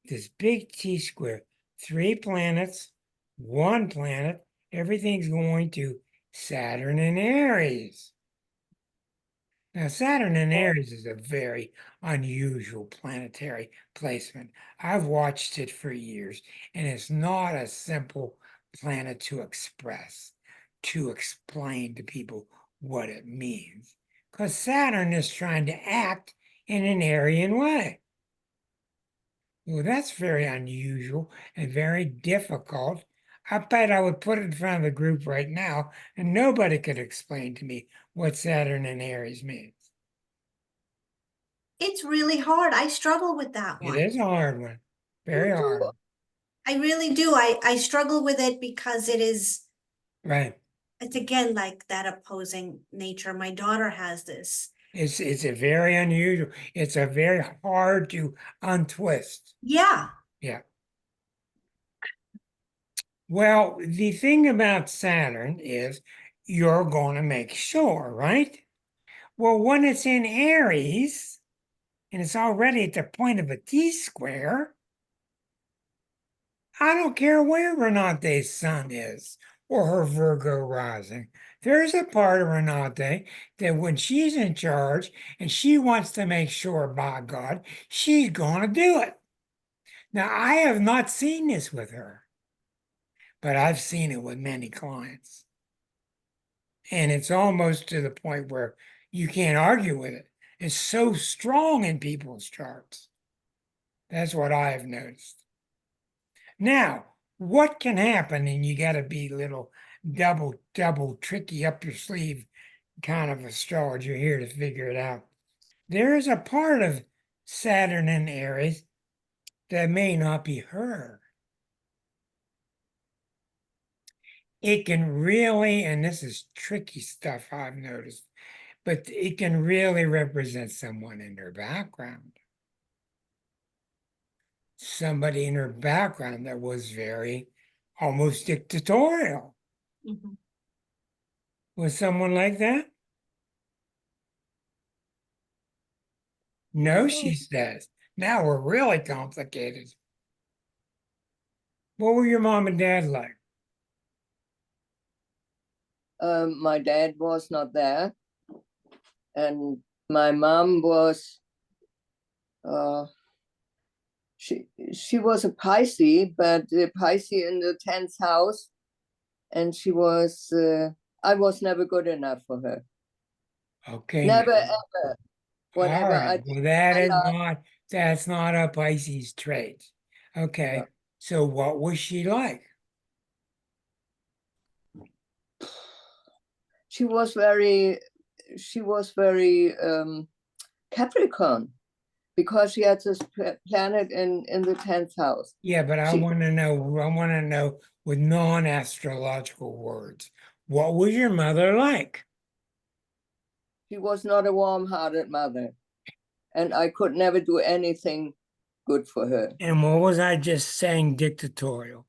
This big T square, 3 planets, 1 planet, everything's going to Saturn in Aries. Now, Saturn in Aries is a very unusual planetary placement. I've watched it for years, and it's not a simple planet to express, to explain to people what it means. Because Saturn is trying to act in an Aryan way. Well, that's very unusual and very difficult. I bet I would put it in front of the group right now, and nobody could explain to me what Saturn in Aries means. It's really hard. I struggle with that It one. is a hard one, very Me too. hard, I really do. I struggle with it because right? it's again like that opposing nature. My daughter has this. It's a very unusual. It's a very hard to untwist. Yeah. Yeah. Well, the thing about Saturn is you're going to make sure, right? Well, when it's in Aries and it's already at the point of a T-square, I don't care where Renate's sun is or her Virgo rising. There's a part of Renate that when she's in charge and she wants to make sure, by God, she's going to do it. Now, I have not seen this with her, but I've seen it with many clients. And it's almost to the point where you can't argue with it. It's so strong in people's charts. That's what I have noticed. Now, what can happen, and you got to be little double tricky up your sleeve kind of astrologer here to figure it out. There is a part of Saturn in Aries that may not be her. It can really, and this is tricky stuff I've noticed, but it can really represent someone in their background. Somebody in her background that was very almost dictatorial. Mhm. Was someone like that? No, she says. Now we're really complicated. What were your mom and dad like? My dad was not there, and my mom was she was a Pisces, but the Pisces in the 10th house, and she was I was never good enough for her. Okay. Never now- ever. All Whatever I right. did, Well, that I is loved. not, that's not a Pisces trait. Okay. Yeah. So what was she like? She was very Capricorn, because she had this planet in the 10th house. Yeah, but I She want to know with non-astrological words, what was your mother like? she was not a warm-hearted mother, and I could never do anything good for her. And what was I just saying, dictatorial?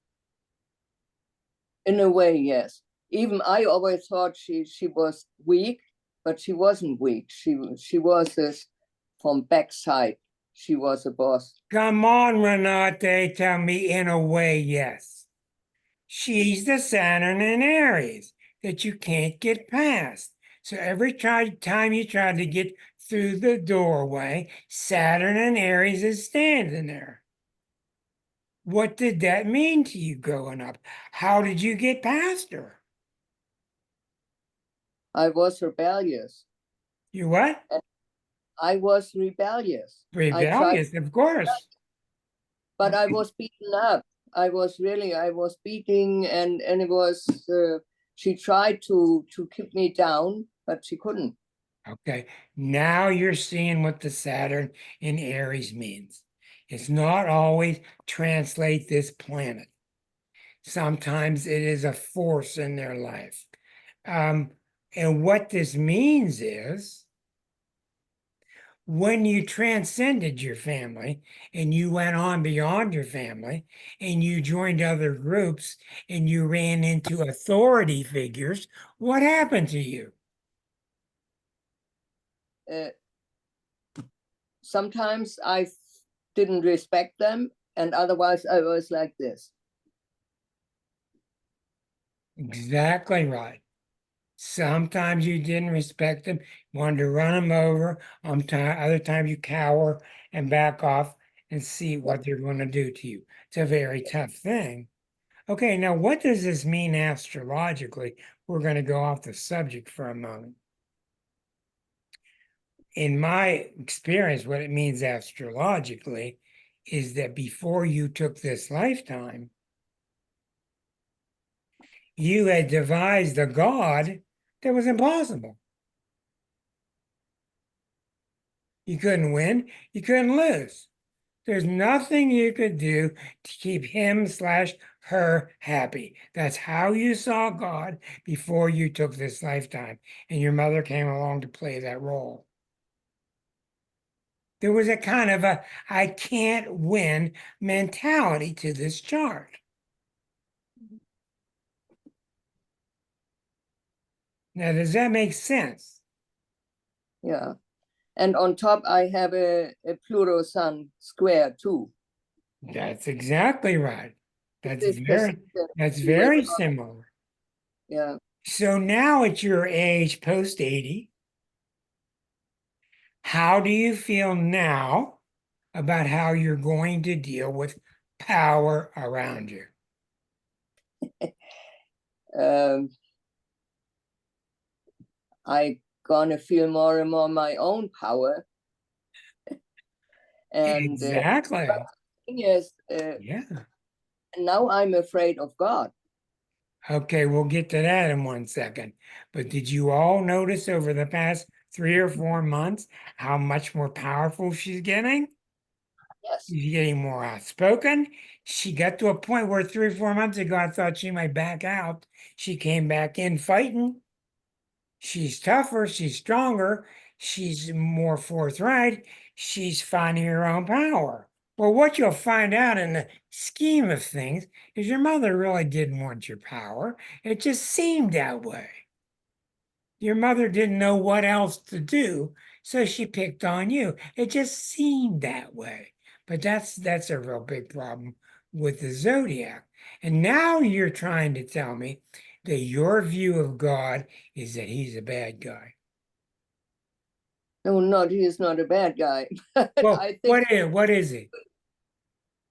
In a way, yes. Even I always thought she was weak, but she wasn't weak. She was this from backside. She was a boss. Come on, Renate, tell me in a way, yes. She's the Saturn in Aries that you can't get past. So every time you try to get through the doorway, Saturn in Aries is standing there. What did that mean to you growing up? How did you get past her? I was rebellious. You what? I was rebellious. I tried, Rebellious, of course. but I was beaten up. I was beating, and it was she tried to keep me down, but she couldn't. Okay, now you're seeing what the Saturn in Aries means. It's not always translate this planet. Sometimes it is a force in their life. And what this means is when you transcended your family and you went on beyond your family and you joined other groups and you ran into authority figures, what happened to you? Sometimes I didn't respect them, and otherwise I was like this. Exactly right. Sometimes you didn't respect them, wanted to run them over. Other times you cower and back off and see what they're going to do to you. It's a very tough thing. Okay, now what does this mean astrologically? We're going to go off the subject for a moment. In my experience, what it means astrologically is that before you took this lifetime, you had devised a God that was impossible. You couldn't win, you couldn't lose. There's nothing you could do to keep him/her happy. That's how you saw God before you took this lifetime, and your mother came along to play that role. There was a kind of a I can't win mentality to this chart. Now, does that make sense? Yeah. And on top, I have a Pluto Sun square too. That's exactly right. That's This very perception, similar. yeah. So now at your age, post 80, how do you feel now about how you're going to deal with power around you? I gonna feel more and more my own power. And Exactly. thing is, Yeah. now I'm afraid of God. Okay, we'll get to that in 1 second. But did you all notice over the past 3 or 4 months how much more powerful she's getting? Yes. She's getting more outspoken. She got to a point where 3 or 4 months ago, I thought she might back out. She came back in fighting. She's tougher, she's stronger, she's more forthright, she's finding her own power. Well, what you'll find out in the scheme of things is your mother really didn't want your power. It just seemed that way. Your mother didn't know what else to do, so she picked on you. It just seemed that way. But that's a real big problem with the zodiac. And now you're trying to tell me that your view of God is that he's a bad guy. No, he is not a bad guy. Well, I think what is he?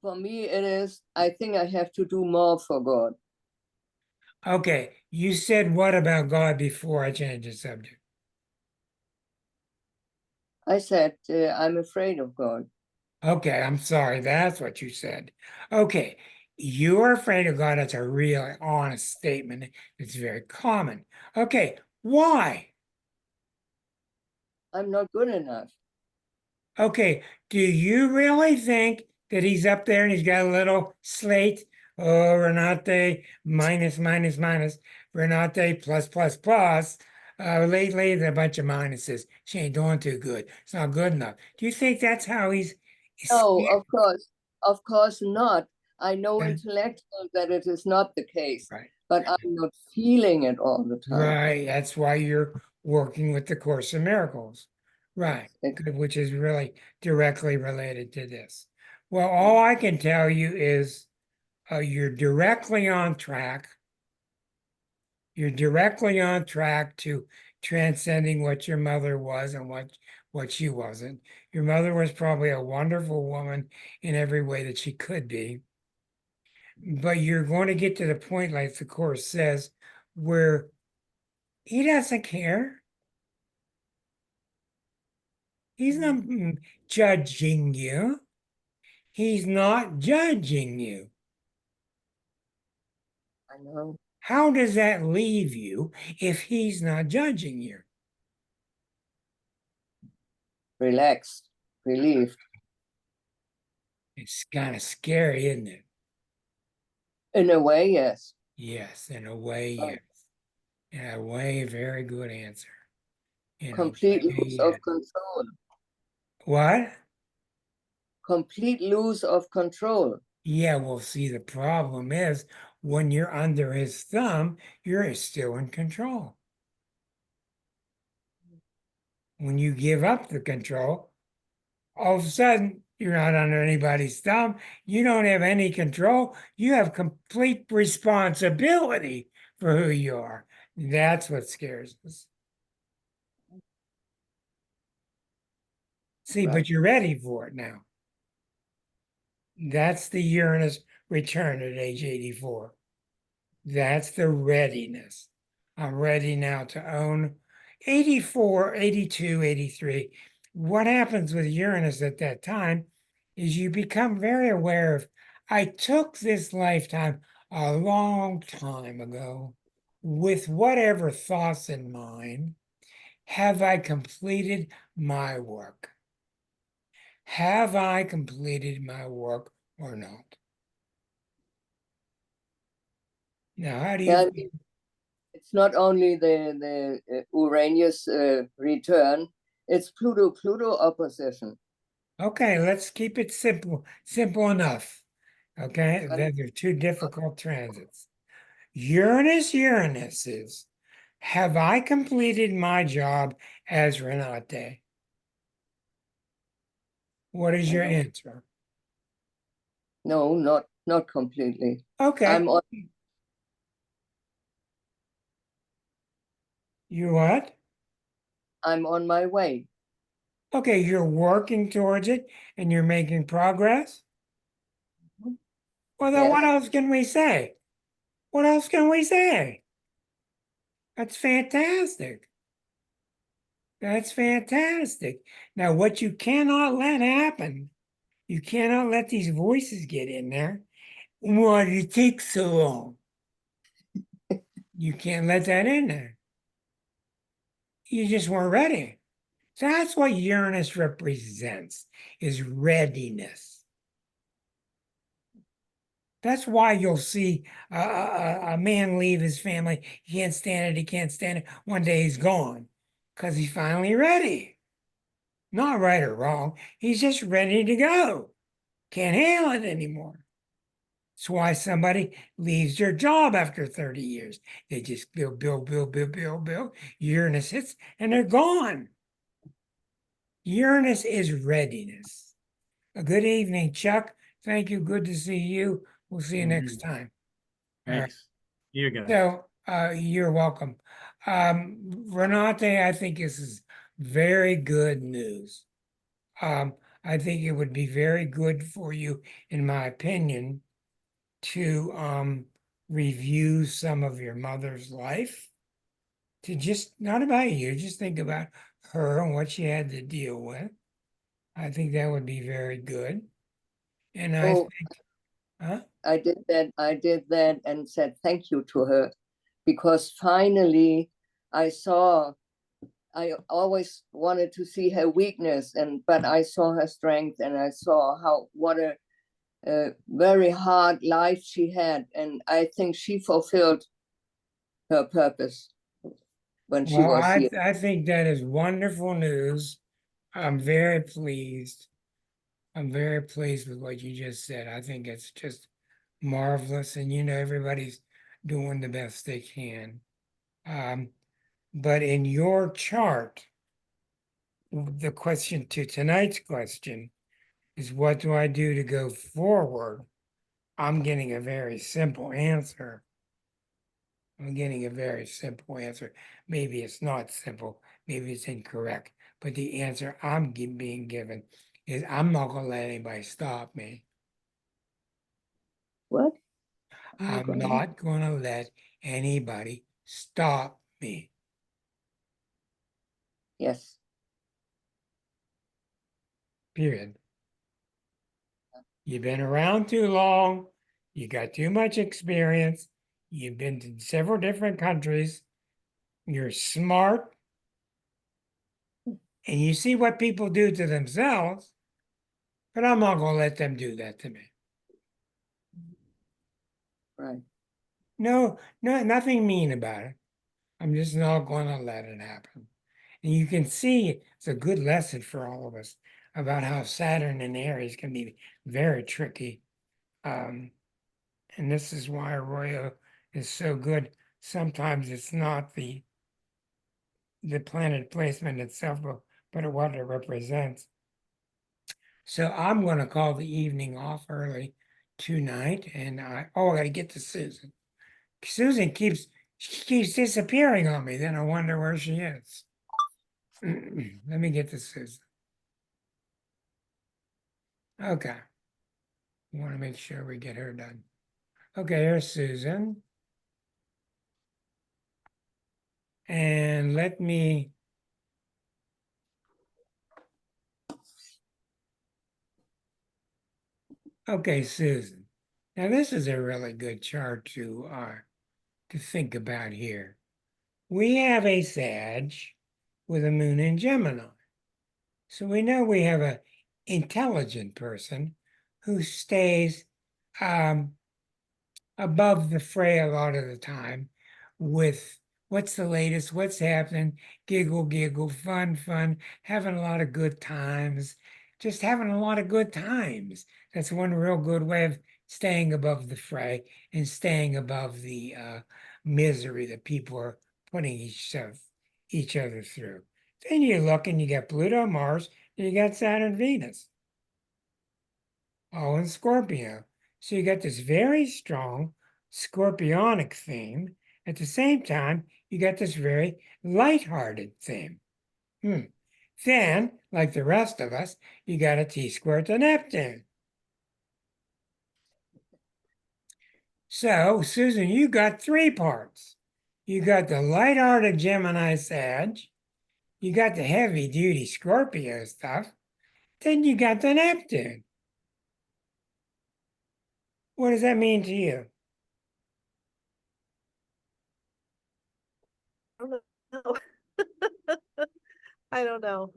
for me it is, I think I have to do more for God. Okay, you said what about God before I changed the subject? I said, I'm afraid of God. Okay, I'm sorry, that's what you said. Okay, you're afraid of God. That's a really honest statement. It's very common. Okay, why? I'm not good enough. Okay, do you really think that he's up there and he's got a little slate? Oh, Renate minus, minus, minus, Renate plus, plus, plus. Lately, there's a bunch of minuses. She ain't doing too good. It's not good enough. Do you think that's how he's No, of course not. I know intellectual that it is not the case, right? but I'm not feeling it all the time. Right. That's why you're working with the Course in Miracles. Right. Good, which is really directly related to this. Well, all I can tell you is you're directly on track. You're directly on track to transcending what your mother was and what she wasn't. Your mother was probably a wonderful woman in every way that she could be. But you're going to get to the point, like the Course says, where he doesn't care. He's not judging you. He's not judging you. I know. How does that leave you if he's not judging you? Relaxed, relieved. It's kind of scary, isn't it? In a way, yes. Yes, in a way, yes. In a way, very good answer. Complete loss of control. What? Complete lose of control. Yeah, well, see, the problem is when you're under his thumb, you're still in control. When you give up the control, all of a sudden, you're not under anybody's thumb. You don't have any control. You have complete responsibility for who you are. That's what scares us. See, but Right. you're ready for it now. That's the Uranus return at age 84. That's the readiness. I'm ready now to own 84, 82, 83. What happens with Uranus at that time is you become very aware of, I took this lifetime a long time ago with whatever thoughts in mind. Have I completed my work? Have I completed my work or not? Now, how do Yeah, you I mean, it's not only the Uranus return, it's Pluto opposition. Okay, let's keep it simple, simple enough. Okay, And those are two difficult transits. Uranus is, have I completed my job as Renate? What is your no, answer? no, not completely. Okay, I'm on you what? I'm on my way. Okay, you're working towards it and you're making progress. Well, then what Yes. else can we say? What else can we say? That's fantastic. That's fantastic. Now, what you cannot let happen, you cannot let these voices get in there. Why did it take so long? You can't let that in there. You just weren't ready. So that's what Uranus represents, is readiness. That's why you'll see a man leave his family. He can't stand it. He can't stand it. One day he's gone because he's finally ready. Not right or wrong. He's just ready to go. Can't handle it anymore. That's why somebody leaves their job after 30 years. They just build. Uranus hits and they're gone. Uranus is readiness. A good evening, Chuck. Thank you. Good to see you. We'll see you next time. All right. Thanks. You guys. So you're welcome. Renate, I think this is very good news. I think it would be very good for you, in my opinion, to review some of your mother's life, to just not about you, just think about her and what she had to deal with. I think that would be very good. And I Oh, think, huh? I did that and said thank you to her because finally I always wanted to see her weakness but I saw her strength and I saw what a very hard life she had, and I think she fulfilled her purpose when she Well, was here. I think that is wonderful news. I'm very pleased. I'm very pleased with what you just said. I think it's just marvelous, and everybody's doing the best they can. But in your chart, the question to tonight's question is, what do I do to go forward? I'm getting a very simple answer. I'm getting a very simple answer. Maybe it's not simple, maybe it's incorrect, but the answer I'm being given is, I'm not going to let anybody stop me. What? I'm not going to let anybody stop me. Yes. Period. You've been around too long. You got too much experience. You've been to several different countries. You're smart. And you see what people do to themselves, but I'm not going to let them do that to me. Right. No, nothing mean about it. I'm just not going to let it happen. And you can see it's a good lesson for all of us about how Saturn and Aries can be very tricky. And this is why Arroyo is so good. Sometimes it's not the planet placement itself, but what it represents. So I'm going to call the evening off early tonight, and I got to get to Susan. Susan keeps She keeps disappearing on me. Then I wonder where she is. Let me get to Susan. Okay. Want to make sure we get her done. Okay, here's Susan. And let me. Okay, Susan. Now this is a really good chart to think about here. We have a Sag with a moon in Gemini. So we know we have an intelligent person who stays above the fray a lot of the time with what's the latest, what's happening, giggle, giggle, fun, fun, having a lot of good times, just having a lot of good times. That's one real good way of staying above the fray and staying above the misery that people are putting each other through. Then you look and you got Pluto, Mars, and you got Saturn, Venus, all in Scorpio. So you got this very strong scorpionic theme. At the same time, you got this very lighthearted theme. Then, like the rest of us, you got a T-square to Neptune. So, Susan, you got three parts. You got the lighthearted Gemini Sag, you got the heavy-duty Scorpio stuff, then you got the Neptune. What does that mean to you? I don't know. I don't know.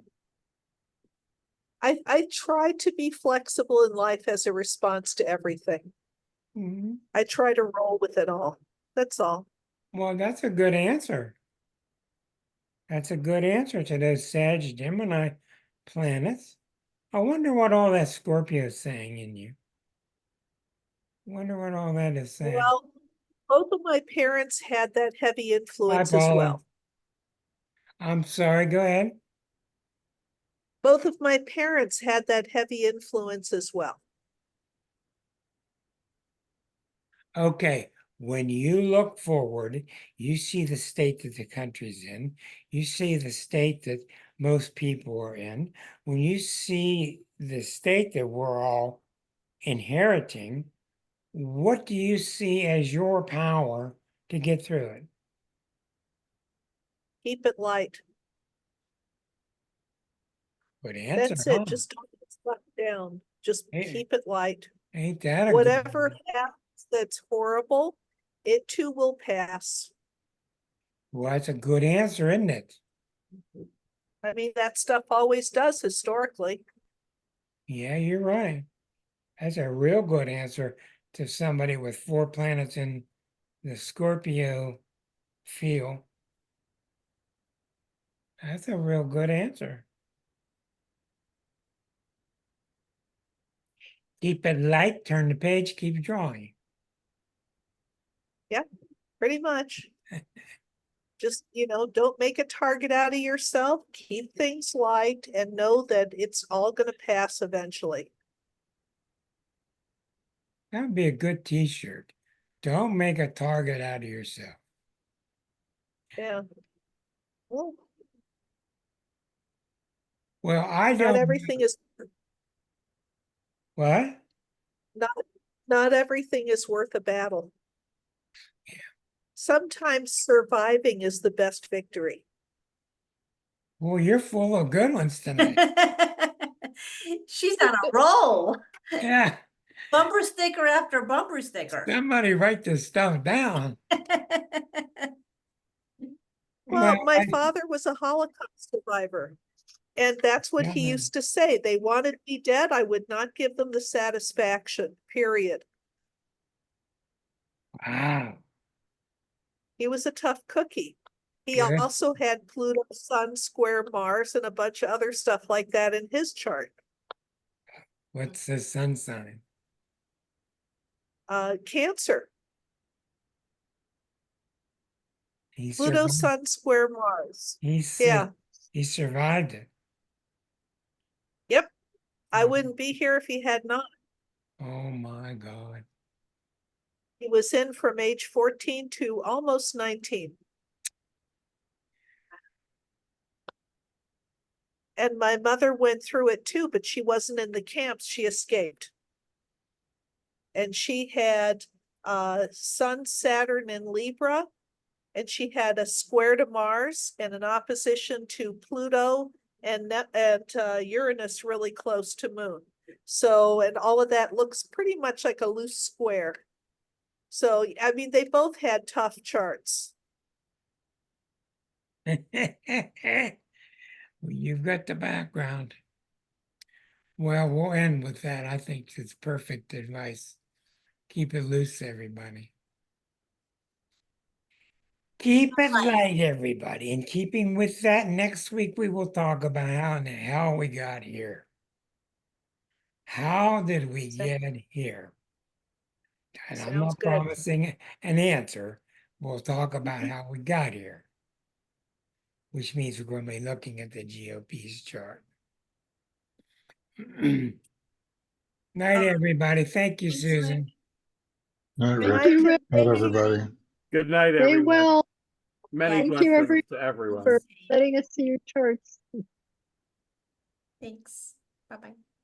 I try to be flexible in life as a response to everything. Mhm. I try to roll with it all. That's all. Well, that's a good answer. That's a good answer to those Sag Gemini planets. I wonder what all that Scorpio is saying in you. Wonder what all that is saying. Well, both of my parents had that heavy influence as Paula. well. I'm sorry, go ahead. Both of my parents had that heavy influence as well. Okay, when you look forward, you see the state that the country's in, you see the state that most people are in. When you see the state that we're all inheriting, what do you see as your power to get through it? Keep it light. Good answer, That's huh? it. Just don't get sucked down. Just Hey, keep it light. ain't that a good Whatever one? happens that's horrible, it too will pass. Well, that's a good answer, isn't it? I mean, that stuff always does historically. Yeah, you're right. That's a real good answer to somebody with 4 planets in the Scorpio field. That's a real good answer. Keep it light, turn the page, keep drawing. Yeah, pretty much. Just, don't make a target out of yourself. Keep things light and know that it's all going to pass eventually. That would be a good t-shirt. Don't make a target out of yourself. Yeah. Well, Well, I not don't. everything is What? not everything is worth a battle. Yeah. Sometimes surviving is the best victory. Well, you're full of good ones tonight. She's on a roll. Yeah. Bumper sticker after bumper sticker. Somebody write this stuff down. Well, my father was a Holocaust survivor. And that's what he Yeah. used to say. They wanted me dead. I would not give them the satisfaction, period. Wow. He was a tough cookie. He Good. also had Pluto, Sun, square Mars, and a bunch of other stuff like that in his chart. What's the sun sign? Cancer. He Pluto, survived. Sun, square Mars. He survived it. Yep. I Mhm. wouldn't be here if he had not. Oh my God. He was in from age 14 to almost 19. And my mother went through it too, but she wasn't in the camps. She escaped. And she had Sun, Saturn, and Libra. And she had a square to Mars and an opposition to Pluto and Uranus really close to Moon. So, and all of that looks pretty much like a loose square. So, I mean, they both had tough charts. Well, you've got the background. Well, we'll end with that. I think it's perfect advice. Keep it loose, everybody. Keep it light, everybody. In keeping with that, next week we will talk about how in the hell we got here. How did we get here? And I'm Sounds not good. promising an answer. We'll talk about how we got here, which means we're going to be looking at the GOP's chart. Night, everybody. Thank you, Thanks, Susan. All right, Thank Rick. you, Rick. Night, everybody. Good night, Stay everyone. well. Many Thank you, blessings to everyone. for letting us see your charts. Thanks. Bye-bye.